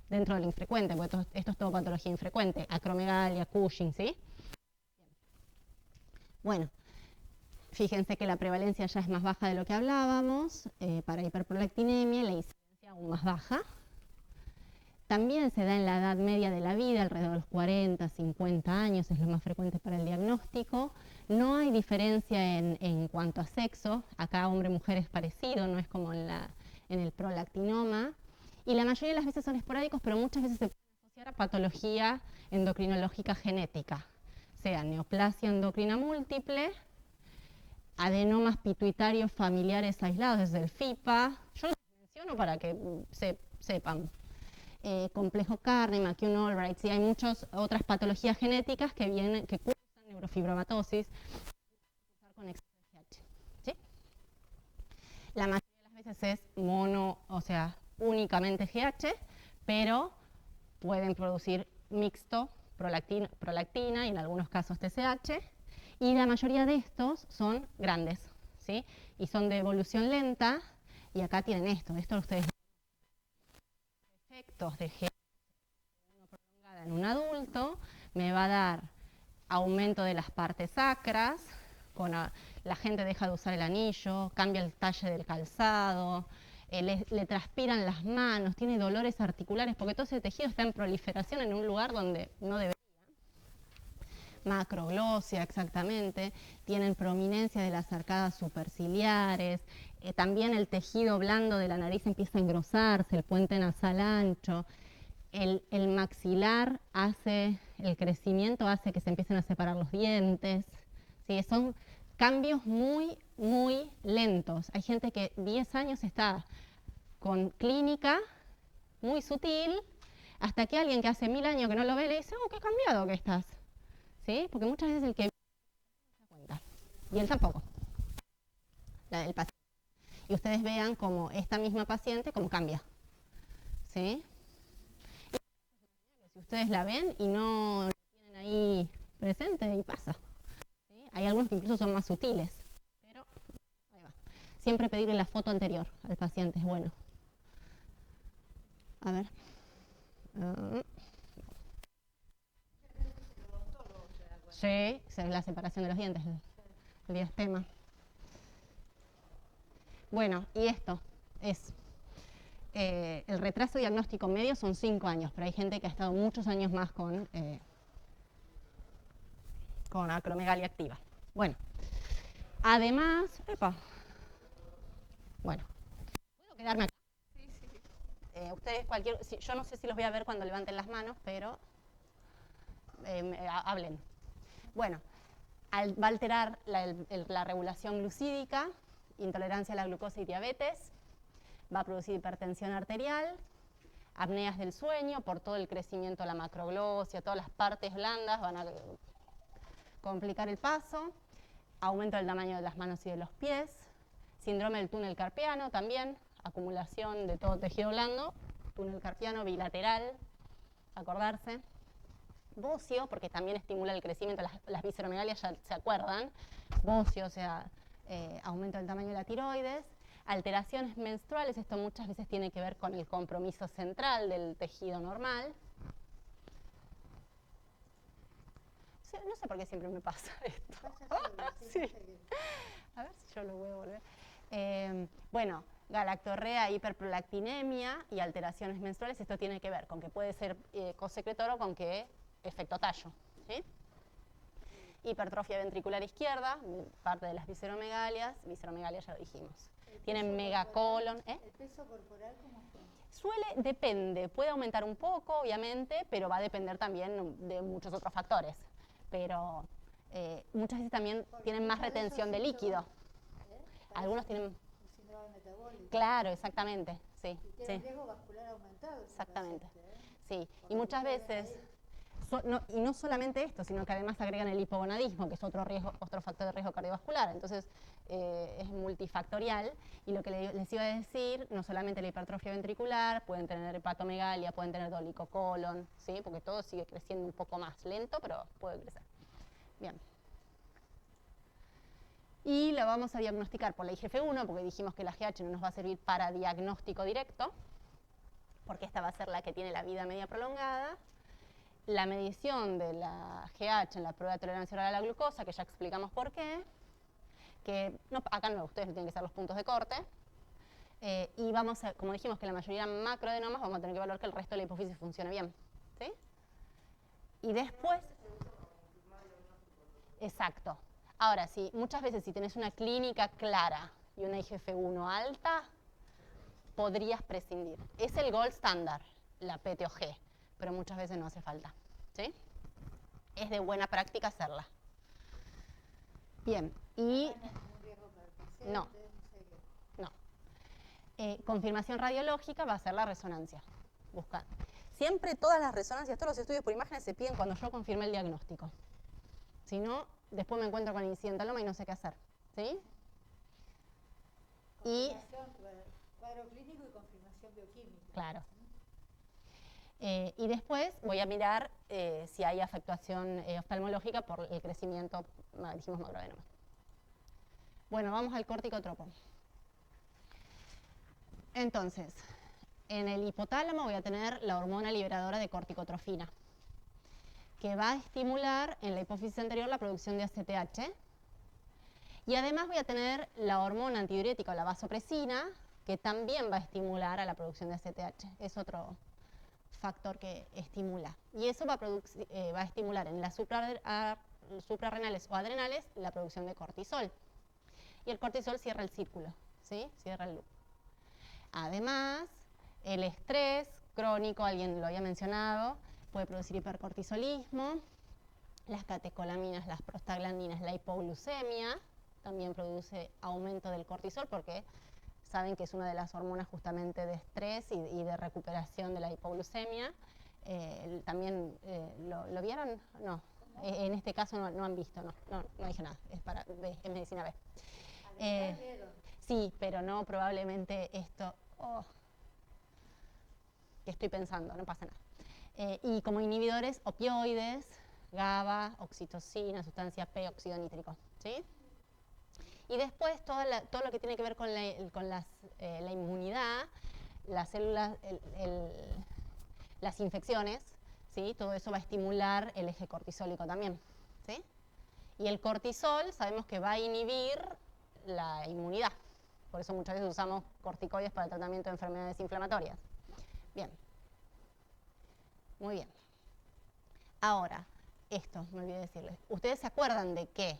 dentro del infrecuente, porque esto es todo patología infrecuente, acromegalia, Cushing, ¿sí? Bueno, fíjense que la prevalencia ya es más baja de lo que hablábamos, para hiperprolactinemia, la incidencia aún más baja. También se da en la edad media de la vida, alrededor de los 40, 50 años, es lo más frecuente para el diagnóstico. No hay diferencia en cuanto a sexo, acá hombre-mujer es parecido, no es como en el prolactinoma. Y la mayoría de las veces son esporádicos, pero muchas veces se pueden asociar a patología endocrinológica genética, sea neoplasia endocrina múltiple, adenomas pituitarios familiares aislados desde el FIPA. Yo los menciono para que sepan. Complejo carne, McCune-Albright, sí, hay muchas otras patologías genéticas que cursan neurofibromatosis con exceso de GH, ¿sí? La mayoría de las veces es o sea, únicamente GH, pero pueden producir mixto, prolactina y en algunos casos TSH, y la mayoría de estos son grandes, ¿sí? Y son de evolución lenta, y acá tienen esto ustedes efectos de GH prolongada en un adulto, me va a dar aumento de las partes sacras, la gente deja de usar el anillo, cambia el talle del calzado, le transpiran las manos, tiene dolores articulares, porque todo ese tejido está en proliferación en un lugar donde no debería. Macroglosia, exactamente, tienen prominencia de las arcadas superciliares, también el tejido blando de la nariz empieza a engrosarse, el puente nasal ancho, el maxilar el crecimiento hace que se empiecen a separar los dientes, ¿sí? Son cambios muy, muy lentos. Hay gente que 10 años está con clínica muy sutil, hasta que alguien que hace 1000 años que no lo ve le dice, oh, qué cambiado que estás. ¿Sí? Porque muchas veces el que no se da cuenta, y él tampoco, el paciente. Y ustedes vean como esta misma paciente, cómo cambia. ¿Sí? Si ustedes la ven y no la tienen ahí presente, y pasa. ¿Sí? Hay algunos que incluso son más sutiles. Pero, ahí va. Siempre pedirle la foto anterior al paciente es bueno. A ver. Sí, la separación de los dientes, el diastema. Bueno, y esto es, el retraso diagnóstico medio son 5 años, pero hay gente que ha estado muchos años más con acromegalia activa. Bueno, además, bueno, ¿puedo quedarme acá? Sí. Ustedes yo no sé si los voy a ver cuando levanten las manos, pero hablen. Bueno, va a alterar la regulación glucídica, intolerancia a la glucosa y diabetes, va a producir hipertensión arterial, apneas del sueño por todo el crecimiento de la macroglossia, todas las partes blandas van a complicar el paso, aumento del tamaño de las manos y de los pies, síndrome del túnel carpiano también, acumulación de todo tejido blando, túnel carpiano bilateral, acordarse. Bocio, porque también estimula el crecimiento, las visceromegalias ya se acuerdan, bocio, o sea, aumento del tamaño de la tiroides, alteraciones menstruales, esto muchas veces tiene que ver con el compromiso central del tejido normal. No sé por qué siempre me pasa esto. Sí. A ver si yo lo voy a volver. Bueno, galactorrea, hiperprolactinemia y alteraciones menstruales, esto tiene que ver con que puede ser cosecretor o con que efecto tallo. ¿Sí? Hipertrofia ventricular izquierda, parte de las visceromegalias ya lo dijimos. Tienen megacolon. ¿El peso corporal cómo fue? Depende, puede aumentar un poco, obviamente, pero va a depender también de muchos otros factores. Pero muchas veces también tienen más retención de líquido. Algunos tienen... Un síndrome metabólico. Claro, exactamente, sí. Y tiene riesgo vascular aumentado. Exactamente, sí. Y muchas veces... y no solamente esto, sino que además agregan el hipogonadismo, que es otro factor de riesgo cardiovascular. Entonces, es multifactorial. Y lo que les iba a decir, no solamente la hipertrofia ventricular, pueden tener hepatomegalia, pueden tener dolicocolon, ¿sí? Porque todo sigue creciendo un poco más lento, pero puede crecer. Bien. Y la vamos a diagnosticar por la IGF-1, porque dijimos que la GH no nos va a servir para diagnóstico directo, porque esta va a ser la que tiene la vida media prolongada. La medición de la GH en la prueba de tolerancia oral a la glucosa, que ya explicamos por qué, que no, acá no, ustedes tienen que ser los puntos de corte, y vamos a, como dijimos que la mayoría eran macroadenomas, vamos a tener que evaluar que el resto de la hipófisis funcione bien. ¿Sí? Y después... Exacto. Ahora, sí, muchas veces si tenés una clínica clara y una IGF-1 alta, podrías prescindir. Es el gold standard, la PTOG, pero muchas veces no hace falta. ¿Sí? Es de buena práctica hacerla. Bien, y... No. Confirmación radiológica va a ser la resonancia. Busca. Siempre todas las resonancias, todos los estudios por imágenes se piden cuando yo confirme el diagnóstico. Si no, después me encuentro con incidentaloma y no sé qué hacer. ¿Sí? Y... Cuadro clínico y confirmación bioquímica. Claro. Y después voy a mirar si hay afectación oftalmológica por el crecimiento, dijimos macroadenoma. Bueno, vamos al corticotropo. Entonces, en el hipotálamo voy a tener la hormona liberadora de corticotrofina, que va a estimular en la hipófisis anterior la producción de ACTH. Y además voy a tener la hormona antidiurética o la vasopresina, que también va a estimular a la producción de ACTH. Es otro factor que estimula. Y eso va a estimular en las suprarrenales o adrenales la producción de cortisol. Y el cortisol cierra el círculo, ¿sí? Cierra el loop. Además, el estrés crónico, alguien lo había mencionado, puede producir hipercortisolismo, las catecolaminas, las prostaglandinas, la hipoglucemia, también produce aumento del cortisol porque saben que es una de las hormonas justamente de estrés y de recuperación de la hipoglucemia. También, ¿lo vieron? No. En este caso no han visto, no dije nada, es medicina B. Sí, pero no probablemente esto que estoy pensando, no pasa nada. Y como inhibidores, opioides, GABA, oxitocina, sustancia P, óxido nítrico, ¿sí? Y después todo lo que tiene que ver con la inmunidad, las células, las infecciones, ¿sí? Todo eso va a estimular el eje cortisólico también, ¿sí? Y el cortisol sabemos que va a inhibir la inmunidad. Por eso muchas veces usamos corticoides para el tratamiento de enfermedades inflamatorias. Bien. Muy bien. Ahora, esto me olvidé decirles. Ustedes se acuerdan de que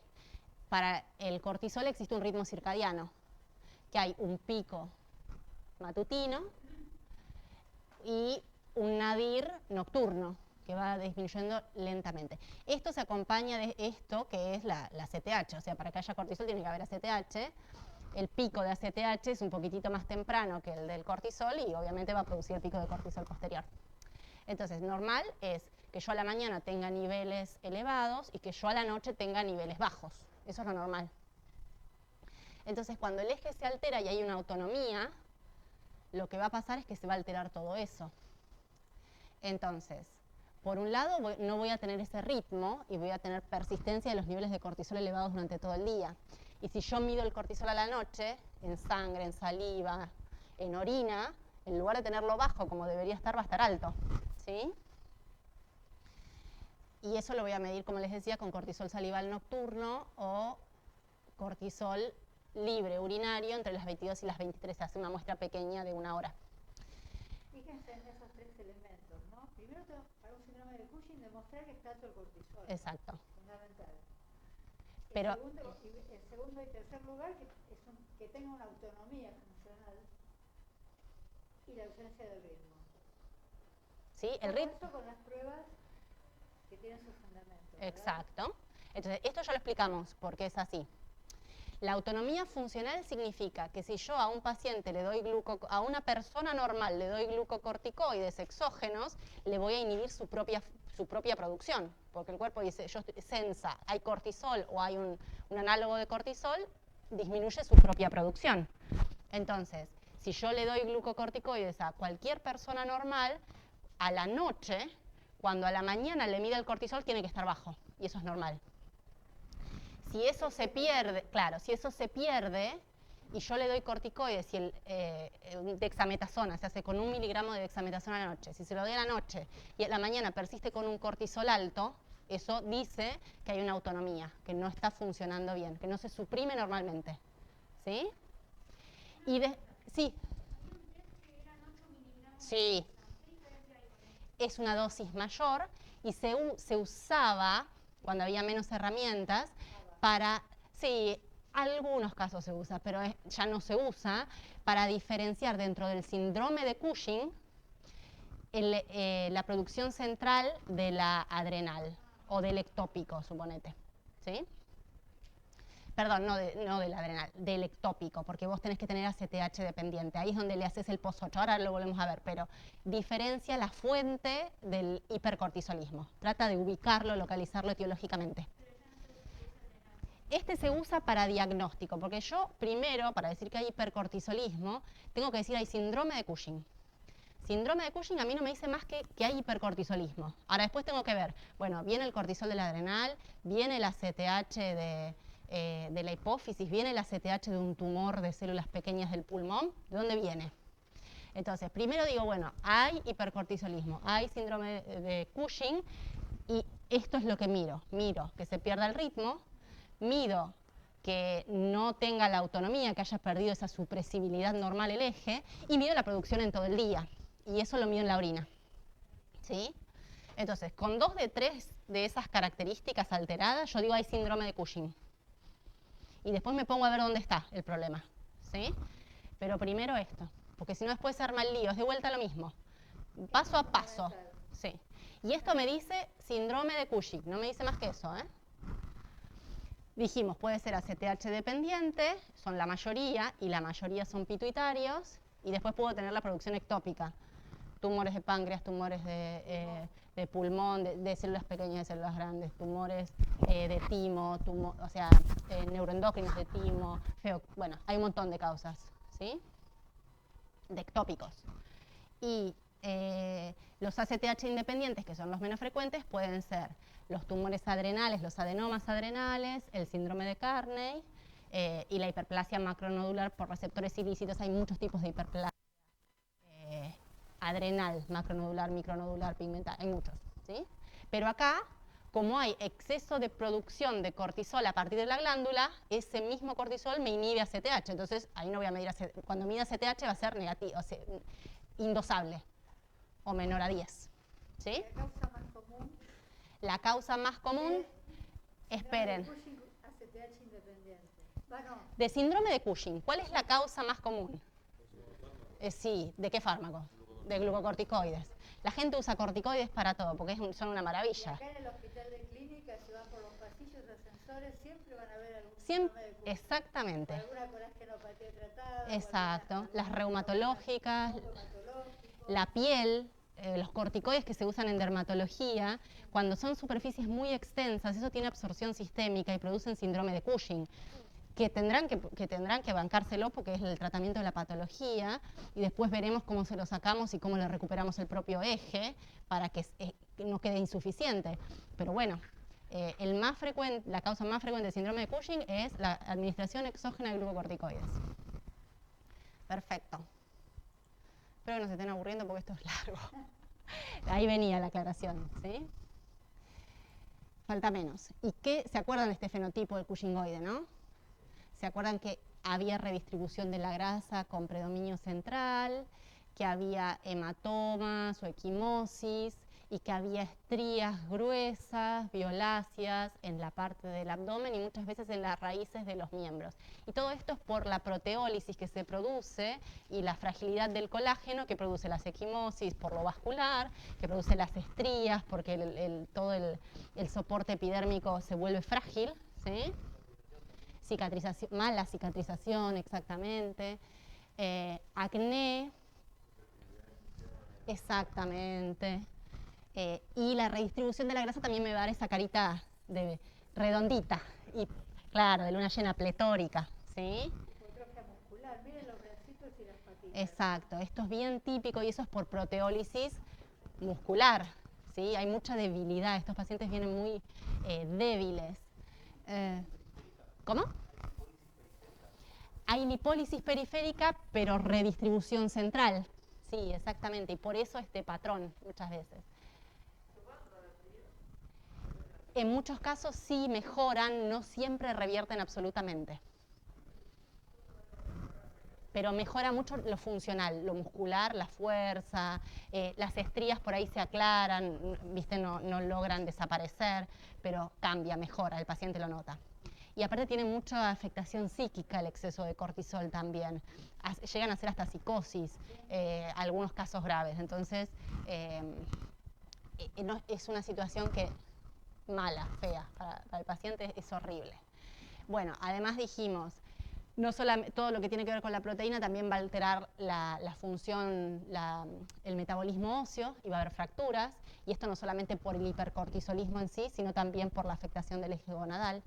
para el cortisol existe un ritmo circadiano, que hay un pico matutino y un nadir nocturno, que va disminuyendo lentamente. Esto se acompaña de esto que es la ACTH, o sea, para que haya cortisol tiene que haber ACTH. El pico de ACTH es un poquitito más temprano que el del cortisol y obviamente va a producir el pico de cortisol posterior. Entonces, normal es que yo a la mañana tenga niveles elevados y que yo a la noche tenga niveles bajos. Eso es lo normal. Entonces, cuando el eje se altera y hay una autonomía, lo que va a pasar es que se va a alterar todo eso. Entonces, por un lado, no voy a tener ese ritmo y voy a tener persistencia de los niveles de cortisol elevados durante todo el día. Y si yo mido el cortisol a la noche, en sangre, en saliva, en orina, en lugar de tenerlo bajo como debería estar, va a estar alto, ¿sí? Y eso lo voy a medir, como les decía, con cortisol salival nocturno o cortisol libre urinario entre las 22 y las 23. Se hace una muestra pequeña de 1 hora. Fíjense en esos 3 elementos, ¿no? Primero, para un síndrome de Cushing, demostrar que está alto el cortisol. Exacto. Fundamental. Pero, el segundo y tercer lugar, que tenga una autonomía funcional y la ausencia del ritmo. ¿sí? El ritmo. Eso con las pruebas que tienen sus fundamentos. Exacto. Entonces, esto ya lo explicamos porque es así. La autonomía funcional significa que si yo a un paciente le doy a una persona normal le doy glucocorticoides exógenos, le voy a inhibir su propia producción, porque el cuerpo dice, yo sensa, hay cortisol o hay un análogo de cortisol, disminuye su propia producción. Entonces, si yo le doy glucocorticoides a cualquier persona normal, a la noche, cuando a la mañana le mida el cortisol, tiene que estar bajo, y eso es normal. Si eso se pierde, claro, si eso se pierde y yo le doy corticoides y el dexametasona se hace con 1 miligramo de dexametasona a la noche, si se lo doy a la noche y a la mañana persiste con un cortisol alto, eso dice que hay una autonomía, que no está funcionando bien, que no se suprime normalmente. ¿Sí? Sí. Sí. Es una dosis mayor y se usaba, cuando había menos herramientas, sí, algunos casos se usa, pero ya no se usa, para diferenciar dentro del síndrome de Cushing la producción central de la adrenal o del ectópico, suponete, ¿sí? Perdón, no del adrenal, del ectópico, porque vos tenés que tener ACTH dependiente. Ahí es donde le haces el POS8. Ahora lo volvemos a ver, pero diferencia la fuente del hipercortisolismo. Trata de ubicarlo, localizarlo etiológicamente. Este se usa para diagnóstico, porque yo primero, para decir que hay hipercortisolismo, tengo que decir hay síndrome de Cushing. Síndrome de Cushing a mí no me dice más que hay hipercortisolismo. Ahora después tengo que ver, bueno, viene el cortisol del adrenal, viene el ACTH de la hipófisis, viene el ACTH de un tumor de células pequeñas del pulmón, ¿de dónde viene? Entonces, primero digo, bueno, hay hipercortisolismo, hay síndrome de Cushing y esto es lo que miro. Miro que se pierda el ritmo, mido que no tenga la autonomía, que haya perdido esa supresibilidad normal el eje y mido la producción en todo el día. Y eso lo mido en la orina. ¿Sí? Entonces, con 2 de 3 de esas características alteradas, yo digo hay síndrome de Cushing. Y después me pongo a ver dónde está el problema. ¿Sí? Pero primero esto, porque si no después se arma el lío, es de vuelta lo mismo. Paso a paso. Sí. Y esto me dice síndrome de Cushing, no me dice más que eso, ¿eh? Dijimos, puede ser ACTH dependiente, son la mayoría, y la mayoría son pituitarios, y después puedo tener la producción ectópica, tumores de páncreas, tumores de pulmón, de células pequeñas, de células grandes, tumores de timo, o sea, neuroendocrinos de timo, bueno, hay un montón de causas, ¿sí? De ectópicos. Y los ACTH independientes, que son los menos frecuentes, pueden ser los tumores adrenales, los adenomas adrenales, el síndrome de Carney y la hiperplasia macronodular por receptores ilícitos. Hay muchos tipos de hiperplasia adrenal, macronodular, micronodular, pigmentar, hay muchos, ¿sí? Pero acá, como hay exceso de producción de cortisol a partir de la glándula, ese mismo cortisol me inhibe ACTH, entonces ahí no voy a medir ACTH. Cuando mida ACTH va a ser negativo, o sea, indosable o menor a 10, ¿sí? La causa más común. La causa más común, esperen, ACTH independiente. Bueno, de síndrome de Cushing, ¿cuál es la causa más común? Sí, ¿de qué fármacos? De glucocorticoides. La gente usa corticoides para todo, porque son una maravilla. acá en el hospital de clínica, si van por los pasillos ascensores, siempre van a ver algún Siempre, síndrome de Cushing. exactamente. Alguna coragenopatía tratada. Exacto. Las reumatológicas, la piel, los corticoides que se usan en dermatología, cuando son superficies muy extensas, eso tiene absorción sistémica y producen síndrome de Cushing, que tendrán que bancárselo porque es el tratamiento de la patología, y después veremos cómo se lo sacamos y cómo le recuperamos el propio eje para que no quede insuficiente. Pero bueno, la causa más frecuente de síndrome de Cushing es la administración exógena de glucocorticoides. Perfecto. Espero que no se estén aburriendo porque esto es largo. Ahí venía la aclaración, ¿sí? Falta menos. ¿Y qué? ¿Se acuerdan de este fenotipo del Cushingoide, no? ¿Se acuerdan que había redistribución de la grasa con predominio central, que había hematomas o equimosis y que había estrías gruesas, violáceas en la parte del abdomen y muchas veces en las raíces de los miembros? Y todo esto es por la proteólisis que se produce y la fragilidad del colágeno que produce las equimosis por lo vascular, que produce las estrías porque todo el soporte epidérmico se vuelve frágil, ¿sí? Cicatrización, mala cicatrización, exactamente. Acné, exactamente. Y la redistribución de la grasa también me va a dar esa carita redondita, y claro, de luna llena pletórica, ¿sí? Hipertrofia muscular, miren los bracitos y las patitas. Exacto, esto es bien típico y eso es por proteólisis muscular, ¿sí? Hay mucha debilidad, estos pacientes vienen muy débiles. ¿Cómo? Hay lipólisis periférica, pero redistribución central. Sí, exactamente, y por eso este patrón muchas veces. En muchos casos sí mejoran, no siempre revierten absolutamente. Pero mejora mucho lo funcional, lo muscular, la fuerza, las estrías por ahí se aclaran, ¿viste? No logran desaparecer, pero cambia, mejora, el paciente lo nota. Y aparte tiene mucha afectación psíquica el exceso de cortisol también. Llegan a ser hasta psicosis, algunos casos graves. Entonces, es una situación que mala, fea, para el paciente es horrible. Bueno, además dijimos, no solamente todo lo que tiene que ver con la proteína también va a alterar la función, el metabolismo óseo y va a haber fracturas, y esto no solamente por el hipercortisolismo en sí, sino también por la afectación del eje gonadal.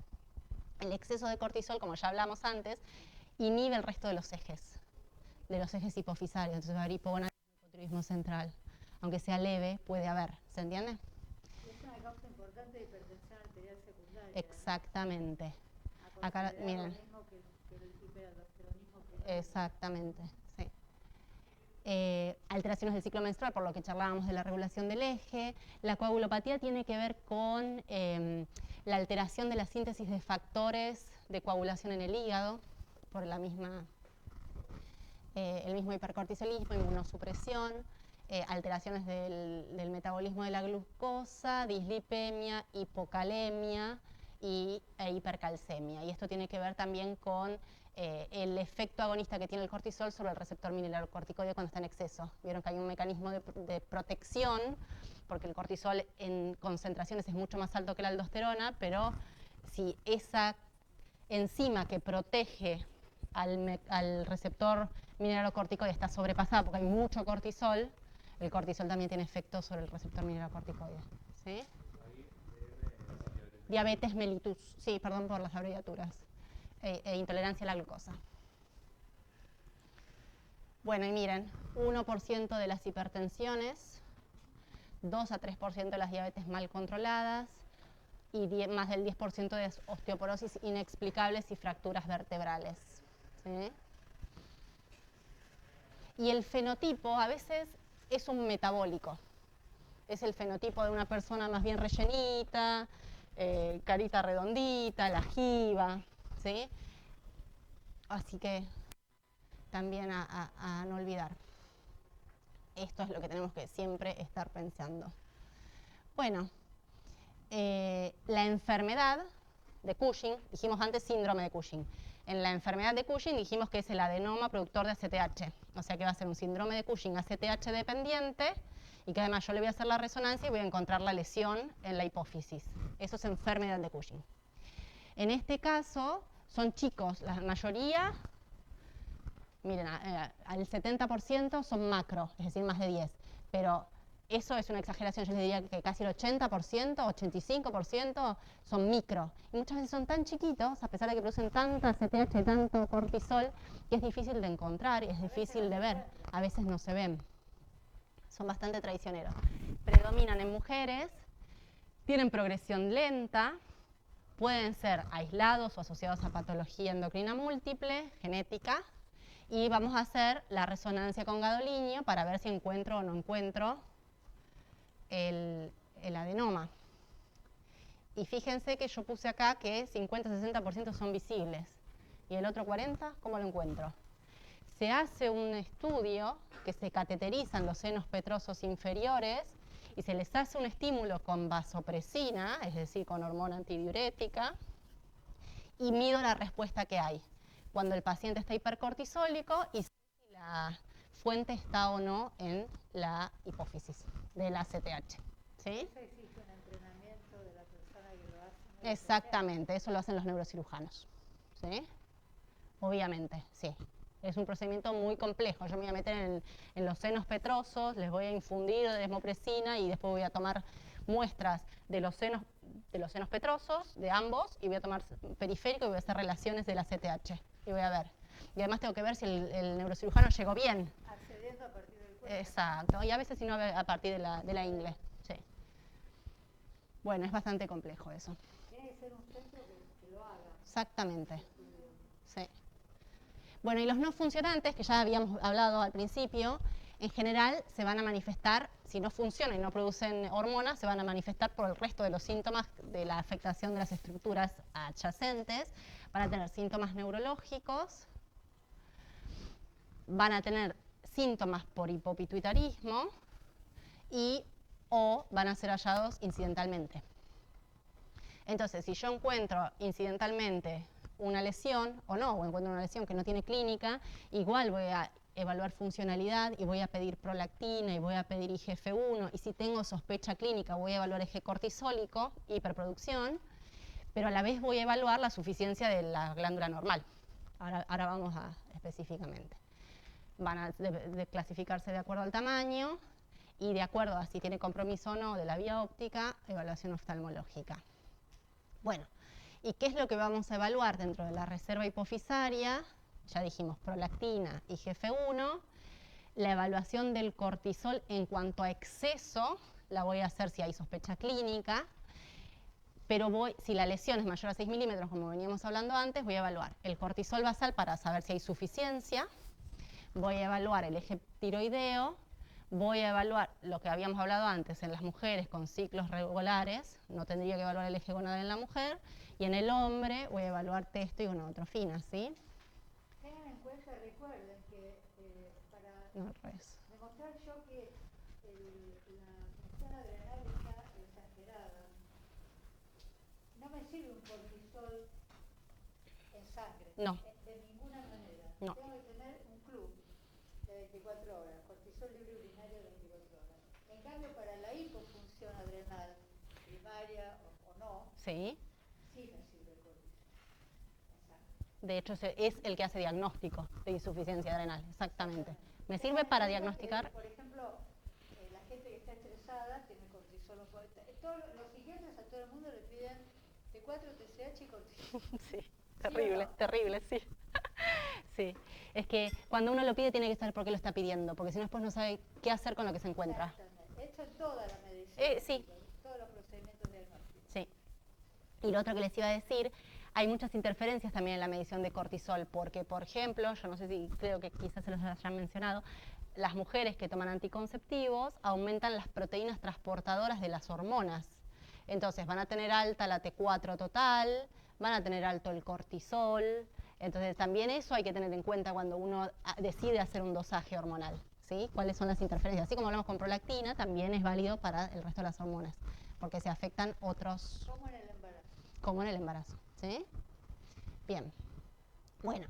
El exceso de cortisol, como ya hablamos antes, inhibe el resto de los ejes hipofisarios, entonces va a haber hipogonadismo y hipotiroidismo central. Aunque sea leve, puede haber, ¿se entiende? Y es una causa importante de hipertensión arterial secundaria. Exactamente. ¿No? Acá, miren. Lo mismo que el hiperaldosteronismo primario. Exactamente, sí. Alteraciones del ciclo menstrual, por lo que charlábamos de la regulación del eje. La coagulopatía tiene que ver con la alteración de la síntesis de factores de coagulación en el hígado, por el mismo hipercortisolismo, inmunosupresión, alteraciones del metabolismo de la glucosa, dislipemia, hipocalemia e hipercalcemia. Y esto tiene que ver también con el efecto agonista que tiene el cortisol sobre el receptor mineralocorticoide cuando está en exceso. Vieron que hay un mecanismo de protección, porque el cortisol en concentraciones es mucho más alto que la aldosterona, pero si esa enzima que protege al receptor mineralocorticoide está sobrepasada porque hay mucho cortisol, el cortisol también tiene efectos sobre el receptor mineralocorticoide. ¿Sí? Diabetes mellitus, sí, perdón por las abreviaturas, intolerancia a la glucosa. Bueno, y miren, 1% de las hipertensiones, 2 a 3% de las diabetes mal controladas y más del 10% de osteoporosis inexplicables y fracturas vertebrales. ¿Sí? Y el fenotipo a veces es un metabólico. Es el fenotipo de una persona más bien rellenita, carita redondita, la jiba, ¿sí? Así que también a no olvidar. Esto es lo que tenemos que siempre estar pensando. Bueno, la enfermedad de Cushing, dijimos antes síndrome de Cushing. En la enfermedad de Cushing dijimos que es el adenoma productor de ACTH, o sea que va a ser un síndrome de Cushing ACTH dependiente y que además yo le voy a hacer la resonancia y voy a encontrar la lesión en la hipófisis. Eso es enfermedad de Cushing. En este caso son chicos, la mayoría, miren, al 70% son macro, es decir, más de 10, pero eso es una exageración, yo les diría que casi el 80%, 85% son micro. Y muchas veces son tan chiquitos, a pesar de que producen tanta CTH y tanto cortisol, que es difícil de encontrar y es difícil de ver. A veces no se ven. Son bastante traicioneros. Predominan en mujeres, tienen progresión lenta, pueden ser aislados o asociados a patología endocrina múltiple, genética, y vamos a hacer la resonancia con gadolinio para ver si encuentro o no encuentro el adenoma. Y fíjense que yo puse acá que 50-60% son visibles. ¿Y el otro 40%? ¿Cómo lo encuentro? Se hace un estudio que se cateterizan los senos petrosos inferiores y se les hace un estímulo con vasopresina, es decir, con hormona antidiurética, y mido la respuesta que hay cuando el paciente está hipercortisólico y si la fuente está o no en la hipófisis de la CTH. ¿Sí? ¿Eso exige un entrenamiento de la persona que lo hace? Exactamente, eso lo hacen los neurocirujanos. ¿Sí? Obviamente, sí. Es un procedimiento muy complejo. Yo me voy a meter en los senos petrosos, les voy a infundir desmopresina y después voy a tomar muestras de los senos petrosos, de ambos, y voy a tomar periférico y voy a hacer relaciones de la CTH. Y voy a ver. Y además tengo que ver si el neurocirujano llegó bien. Accediendo a partir del cuerpo. Exacto. Y a veces si no a partir de la ingle. Sí. Bueno, es bastante complejo eso. Tiene que ser un centro que lo haga. Exactamente. Sí. Bueno, y los no funcionantes, que ya habíamos hablado al principio, en general se van a manifestar, si no funcionan y no producen hormonas, se van a manifestar por el resto de los síntomas de la afectación de las estructuras adyacentes. Van a tener síntomas neurológicos, van a tener síntomas por hipopituitarismo o van a ser hallados incidentalmente. Entonces, si yo encuentro incidentalmente una lesión o encuentro una lesión que no tiene clínica, igual voy a evaluar funcionalidad y voy a pedir prolactina y voy a pedir IGF-1 y si tengo sospecha clínica voy a evaluar eje cortisólico, hiperproducción, pero a la vez voy a evaluar la suficiencia de la glándula normal. Ahora vamos a específicamente. Van a clasificarse de acuerdo al tamaño y de acuerdo a si tiene compromiso o no de la vía óptica, evaluación oftalmológica. Bueno, ¿y qué es lo que vamos a evaluar dentro de la reserva hipofisaria? Ya dijimos prolactina y IGF-1. La evaluación del cortisol en cuanto a exceso la voy a hacer si hay sospecha clínica, pero si la lesión es mayor a 6 milímetros, como veníamos hablando antes, voy a evaluar el cortisol basal para saber si hay suficiencia, voy a evaluar el eje tiroideo, voy a evaluar lo que habíamos hablado antes en las mujeres con ciclos regulares, no tendría que evaluar el eje gonadal en la mujer, y en el hombre voy a evaluar testo y gonadotrofina, ¿sí? Tengan en cuenta, recuerden que para demostrar yo que la función adrenal está exagerada, no me sirve un cortisol en sangre. No. De ninguna manera. No. Tengo que tener un club de 24 horas, cortisol libre urinario de 24 horas. En cambio, para la hipofunción adrenal, primaria o no, Sí. sí me sirve el cortisol en De hecho, es el que hace diagnóstico de insuficiencia adrenal, exactamente. Me sirve para diagnosticar. Por ejemplo, la gente que está estresada tiene cortisol. Los psiquiatras a todo el mundo le piden T4, TSH y cortisol. Sí, terrible, ¿Sí o no? terrible, sí. Sí, es que cuando uno lo pide tiene que saber por qué lo está pidiendo, porque si no después no sabe qué hacer con lo que se encuentra. Exactamente. Esto es toda la medicina. Sí. Todos los procedimientos diagnósticos. Sí. Y lo otro que les iba a decir, hay muchas interferencias también en la medición de cortisol, porque, por ejemplo, yo no sé si creo que quizás se los hayan mencionado, las mujeres que toman anticonceptivos aumentan las proteínas transportadoras de las hormonas. Entonces van a tener alta la T4 total, van a tener alto el cortisol. Entonces también eso hay que tener en cuenta cuando uno decide hacer un dosaje hormonal, ¿sí? ¿Cuáles son las interferencias? Así como hablamos con prolactina, también es válido para el resto de las hormonas, porque se afectan otros... Como en el embarazo. Como en el embarazo, ¿sí? Bien. Bueno,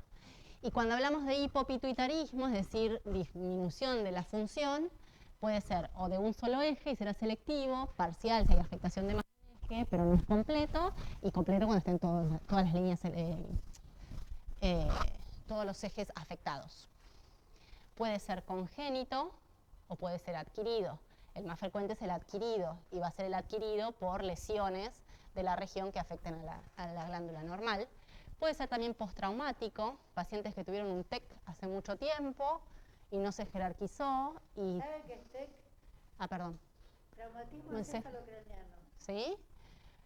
y cuando hablamos de hipopituitarismo, es decir, disminución de la función, puede ser o de un solo eje y será selectivo, parcial si hay afectación de más de un eje, pero no es completo, y completo cuando estén todas las líneas, todos los ejes afectados. Puede ser congénito o puede ser adquirido. El más frecuente es el adquirido, y va a ser el adquirido por lesiones de la región que afecten a la glándula normal. Puede ser también postraumático, pacientes que tuvieron un TEC hace mucho tiempo y no se jerarquizó. Y... ¿Saben qué es TEC? Perdón. Traumatismo encefalocraniano. ¿Sí?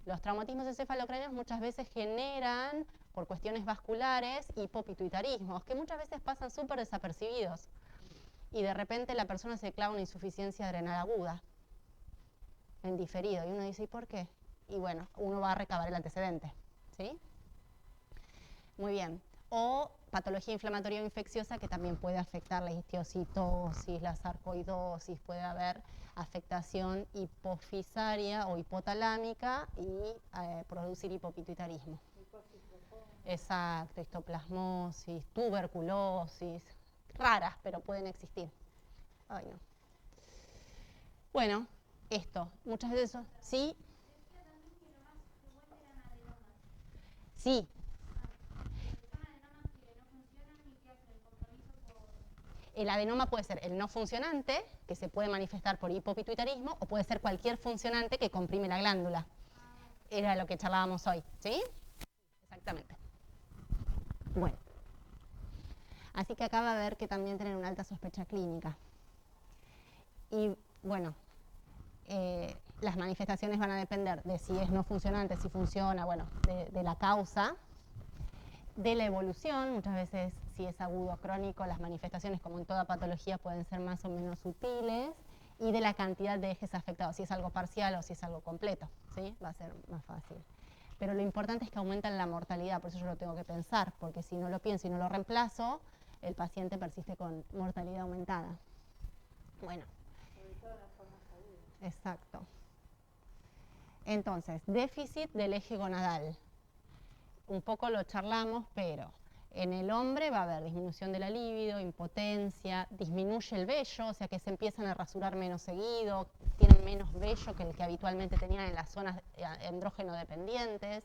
Los traumatismos encefalocranianos muchas veces generan, por cuestiones vasculares, hipopituitarismos, que muchas veces pasan súper desapercibidos. Y de repente la persona se clava una insuficiencia adrenal aguda, en diferido, y uno dice, ¿y por qué? Y bueno, uno va a recabar el antecedente, ¿sí? Muy bien. O patología inflamatoria o infecciosa que también puede afectar la histiocitosis, la sarcoidosis, puede haber afectación hipofisaria o hipotalámica y producir hipopituitarismo. Exacto, histoplasmosis, tuberculosis, raras, pero pueden existir. Ay, no. Bueno, esto, muchas veces, ¿sí? Sí. El adenoma puede ser el no funcionante, que se puede manifestar por hipopituitarismo, o puede ser cualquier funcionante que comprime la glándula. Era lo que charlábamos hoy, ¿sí? Exactamente. Bueno. Así que acá va a haber que también tener una alta sospecha clínica. Y bueno, las manifestaciones van a depender de si es no funcionante, si funciona, bueno, de la causa, de la evolución. Muchas veces, si es agudo o crónico, las manifestaciones, como en toda patología, pueden ser más o menos sutiles, y de la cantidad de ejes afectados, si es algo parcial o si es algo completo, ¿sí? Va a ser más fácil. Pero lo importante es que aumentan la mortalidad, por eso yo lo tengo que pensar, porque si no lo pienso y no lo reemplazo, el paciente persiste con mortalidad aumentada. Bueno. Sobre todo en las formas agudas. Exacto. Entonces, déficit del eje gonadal. Un poco lo charlamos, pero en el hombre va a haber disminución de la libido, impotencia, disminuye el vello, o sea que se empiezan a rasurar menos seguido, tienen menos vello que el que habitualmente tenían en las zonas andrógeno dependientes.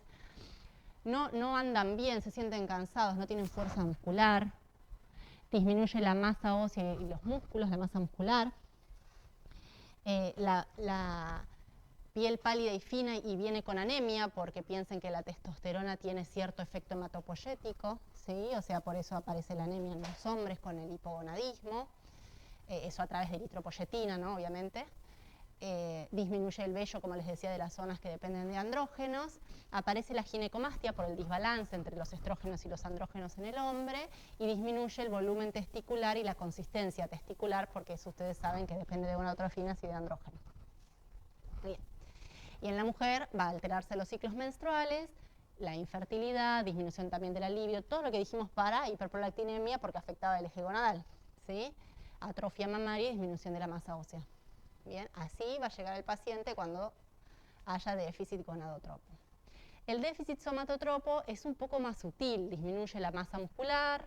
No andan bien, se sienten cansados, no tienen fuerza muscular, disminuye la masa ósea y los músculos, la masa muscular. La piel pálida y fina y viene con anemia porque piensen que la testosterona tiene cierto efecto hematopoyético, ¿sí? O sea, por eso aparece la anemia en los hombres con el hipogonadismo, eso a través de eritropoyetina, ¿no? Obviamente. Disminuye el vello, como les decía, de las zonas que dependen de andrógenos. Aparece la ginecomastia por el desbalance entre los estrógenos y los andrógenos en el hombre, y disminuye el volumen testicular y la consistencia testicular, porque eso ustedes saben que depende de gonadotrofinas y de andrógenos. Bien. Y en la mujer va a alterarse los ciclos menstruales, la infertilidad, disminución también de la libido, todo lo que dijimos para hiperprolactinemia porque afectaba el eje gonadal, ¿sí? Atrofia mamaria y disminución de la masa ósea. Bien, así va a llegar el paciente cuando haya déficit gonadotropo. El déficit somatotropo es un poco más sutil, disminuye la masa muscular,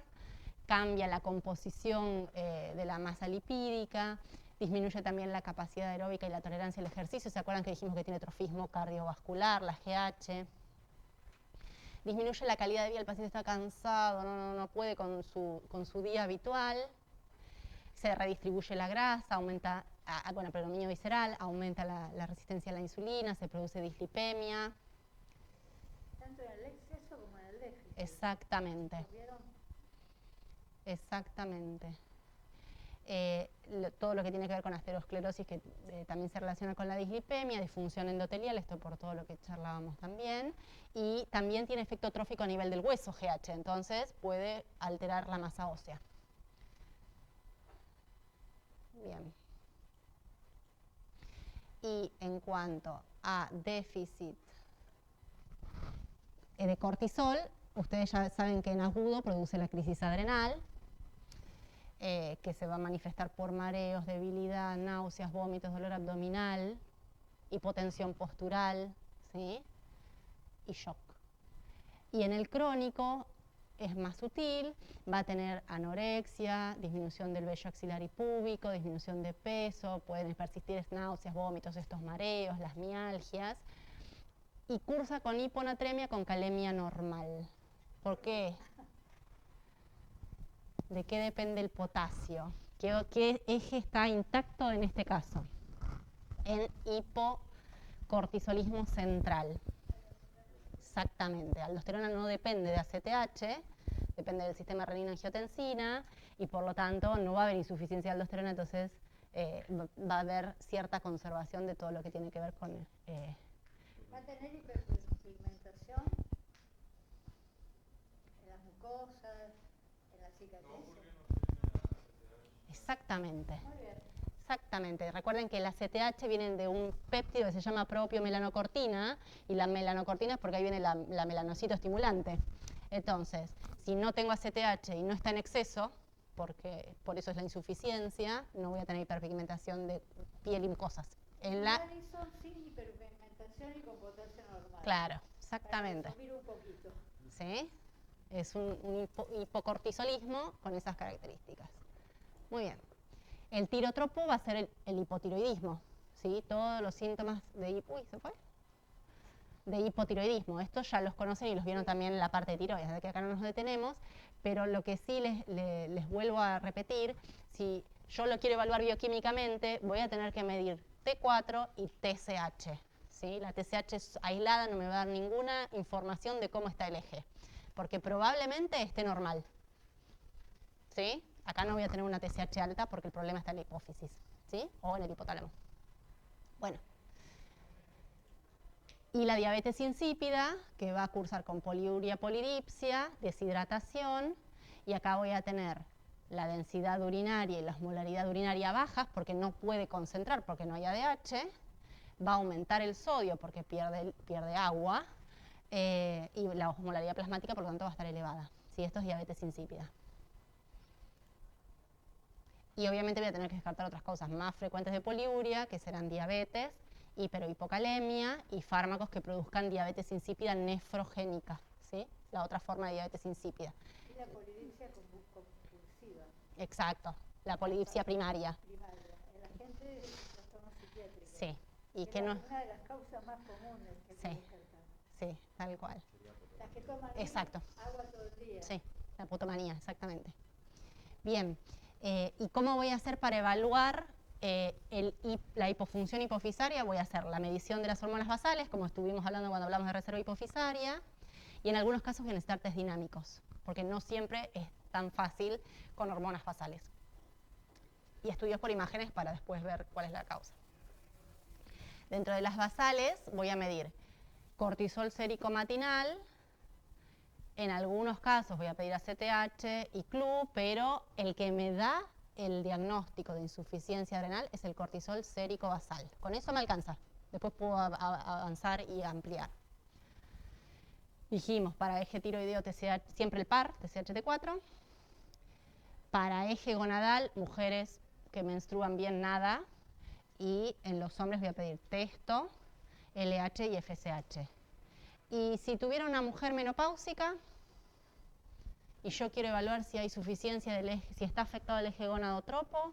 cambia la composición de la masa lipídica, disminuye también la capacidad aeróbica y la tolerancia al ejercicio. ¿Se acuerdan que dijimos que tiene trofismo cardiovascular, la GH? disminuye la calidad de vida, el paciente está cansado, no puede con su día habitual, se redistribuye la grasa, aumenta el predominio visceral, aumenta la resistencia a la insulina, se produce dislipemia. Tanto en el exceso como en el déficit. Exactamente. ¿Lo vieron? Exactamente. Todo lo que tiene que ver con aterosclerosis, que también se relaciona con la dislipemia, disfunción endotelial, esto por todo lo que charlábamos también, y también tiene efecto trófico a nivel del hueso GH, entonces puede alterar la masa ósea. Bien. Y en cuanto a déficit de cortisol, ustedes ya saben que en agudo produce la crisis adrenal, que se va a manifestar por mareos, debilidad, náuseas, vómitos, dolor abdominal, hipotensión postural, ¿sí? Y shock. Y en el crónico es más sutil, va a tener anorexia, disminución del vello axilar y púbico, disminución de peso, pueden persistir náuseas, vómitos, estos mareos, las mialgias, y cursa con hiponatremia con calemia normal. ¿Por qué? ¿De qué depende el potasio? ¿Qué eje está intacto en este caso? En hipocortisolismo central. Exactamente. Aldosterona no depende de ACTH, depende del sistema renina-angiotensina y por lo tanto no va a haber insuficiencia de aldosterona, entonces va a haber cierta conservación de todo lo que tiene que ver con... ¿Va a tener hiperpigmentación en las mucosas, en las cicatrices? Exactamente. Muy bien. Exactamente. Recuerden que las ACTH vienen de un péptido que se llama propiomelanocortina, y la melanocortina es porque ahí viene la melanocito estimulante. Entonces, si no tengo ACTH y no está en exceso, porque por eso es la insuficiencia, no voy a tener hiperpigmentación de piel y mucosas. Madison sin hiperpigmentación y con potasio normal. Claro, exactamente. Para resumir un poquito. ¿Sí? Es un hipocortisolismo con esas características. Muy bien. El tirotropo va a ser el hipotiroidismo, ¿sí? Todos los síntomas de de hipotiroidismo. Estos ya los conocen y los vieron también en la parte de tiroides, de que acá no nos detenemos, pero lo que sí les vuelvo a repetir, si yo lo quiero evaluar bioquímicamente, voy a tener que medir T4 y TSH, ¿sí? La TSH aislada no me va a dar ninguna información de cómo está el eje, porque probablemente esté normal, ¿sí? Acá no voy a tener una TSH alta porque el problema está en la hipófisis, ¿sí? O en el hipotálamo. Bueno. Y la diabetes insípida, que va a cursar con poliuria, polidipsia, deshidratación, y acá voy a tener la densidad urinaria y la osmolaridad urinaria bajas porque no puede concentrar porque no hay ADH, va a aumentar el sodio porque pierde agua, y la osmolaridad plasmática por lo tanto va a estar elevada. ¿Sí? Esto es diabetes insípida. Y obviamente voy a tener que descartar otras cosas más frecuentes de poliuria, que serán diabetes, hipocalemia y fármacos que produzcan diabetes insípida nefrogénica, ¿sí? La otra forma de diabetes insípida. Y la polidipsia compulsiva. Exacto, la polidipsia primaria. En la gente de trastornos psiquiátricos. Sí. Y que es no... una de las causas más comunes que sí. descartar. Sí, tal cual. Las que toman exacto. agua todo el día. Sí, la putomanía, exactamente. Bien, ¿y cómo voy a hacer para evaluar la hipofunción hipofisaria? Voy a hacer la medición de las hormonas basales, como estuvimos hablando cuando hablamos de reserva hipofisaria, y en algunos casos voy a necesitar test dinámicos, porque no siempre es tan fácil con hormonas basales. Y estudios por imágenes para después ver cuál es la causa. Dentro de las basales voy a medir cortisol sérico matinal. En algunos casos voy a pedir ACTH y CLU, pero el que me da el diagnóstico de insuficiencia adrenal es el cortisol sérico basal. Con eso me alcanza. Después puedo avanzar y ampliar. Dijimos, para eje tiroideo TSH, siempre el par, TSH-T4. Para eje gonadal, mujeres que menstruan bien, nada. Y en los hombres voy a pedir testo, LH y FSH. Y si tuviera una mujer menopáusica y yo quiero evaluar si hay suficiencia del eje, si está afectado el eje gonadotropo,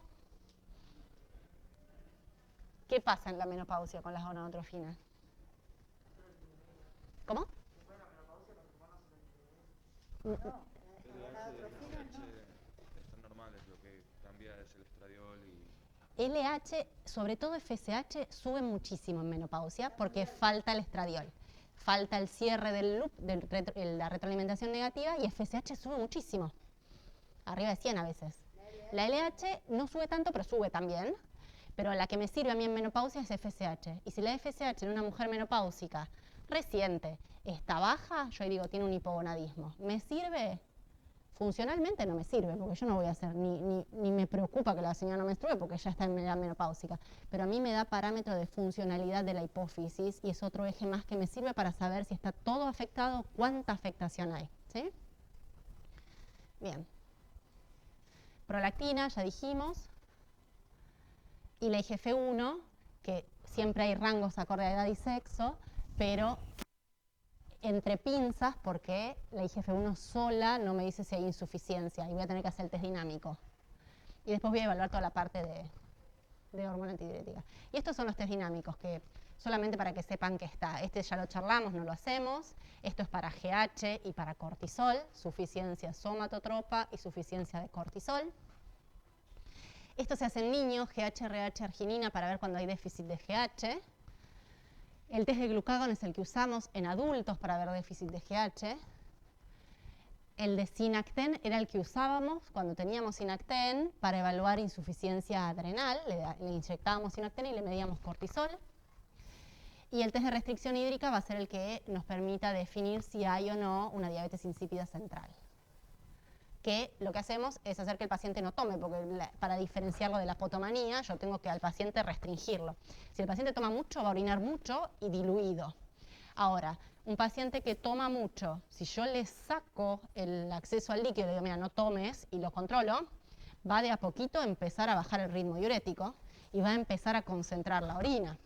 ¿qué pasa en la menopausia con las gonadotrofinas? ¿Cómo? No, la atrofina no. Están normales, lo que cambia es el estradiol y... LH, sobre todo FSH, sube muchísimo en menopausia porque falta el estradiol. Falta el cierre del loop, la retroalimentación negativa, y FSH sube muchísimo. Arriba de 100 a veces. La LH no sube tanto, pero sube también. Pero la que me sirve a mí en menopausia es FSH. Y si la FSH en una mujer menopáusica reciente está baja, yo digo, tiene un hipogonadismo. ¿Me sirve? Funcionalmente no me sirve, porque yo no voy a hacer, ni me preocupa que la señora no menstrue porque ya está en edad menopáusica. Pero a mí me da parámetro de funcionalidad de la hipófisis y es otro eje más que me sirve para saber si está todo afectado, cuánta afectación hay. ¿Sí? Bien. Prolactina, ya dijimos. Y la IGF-1, que siempre hay rangos acorde a edad y sexo, pero entre pinzas, porque la IGF-1 sola no me dice si hay insuficiencia y voy a tener que hacer el test dinámico. Y después voy a evaluar toda la parte de hormona antidiurética. Y estos son los test dinámicos, que solamente para que sepan que está. Este ya lo charlamos, no lo hacemos. Esto es para GH y para cortisol, suficiencia somatotropa y suficiencia de cortisol. Esto se hace en niños, GH, RH, arginina, para ver cuando hay déficit de GH. El test de glucagón es el que usamos en adultos para ver déficit de GH. El de Sinacten era el que usábamos cuando teníamos Sinacten para evaluar insuficiencia adrenal. Le inyectábamos Sinacten y le medíamos cortisol. Y el test de restricción hídrica va a ser el que nos permita definir si hay o no una diabetes insípida central. Que lo que hacemos es hacer que el paciente no tome, porque para diferenciarlo de la potomanía yo tengo que al paciente restringirlo. Si el paciente toma mucho, va a orinar mucho y diluido. Ahora, un paciente que toma mucho, si yo le saco el acceso al líquido, le digo, mira, no tomes, y lo controlo, va de a poquito a empezar a bajar el ritmo diurético y va a empezar a concentrar la orina.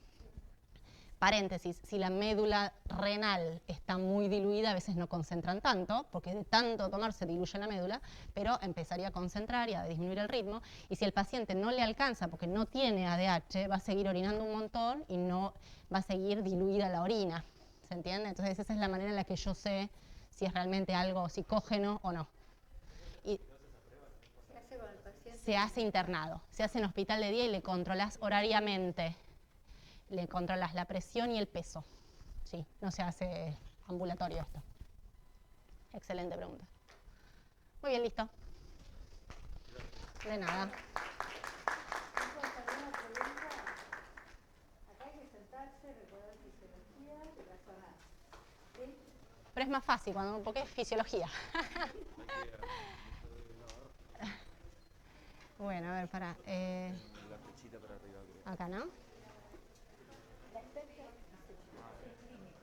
Paréntesis, si la médula renal está muy diluida, a veces no concentran tanto, porque de tanto tomar se diluye la médula, pero empezaría a concentrar y a disminuir el ritmo. Y si el paciente no le alcanza porque no tiene ADH, va a seguir orinando un montón y no va a seguir diluida la orina. ¿Se entiende? Entonces esa es la manera en la que yo sé si es realmente algo psicógeno o no. Y ¿Qué hace con el paciente? se hace internado, se hace en hospital de día y le controlas horariamente. Le controlas la presión y el peso. Sí, no se hace ambulatorio esto. Excelente pregunta. Muy bien, listo. De nada. ¿Alguna pregunta? Acá hay que sentarse, recordar fisiología y razonar. ¿Sí? Pero es más fácil porque es fisiología. Bueno, a ver, pará. La flechita para arriba, creo. Acá, ¿no?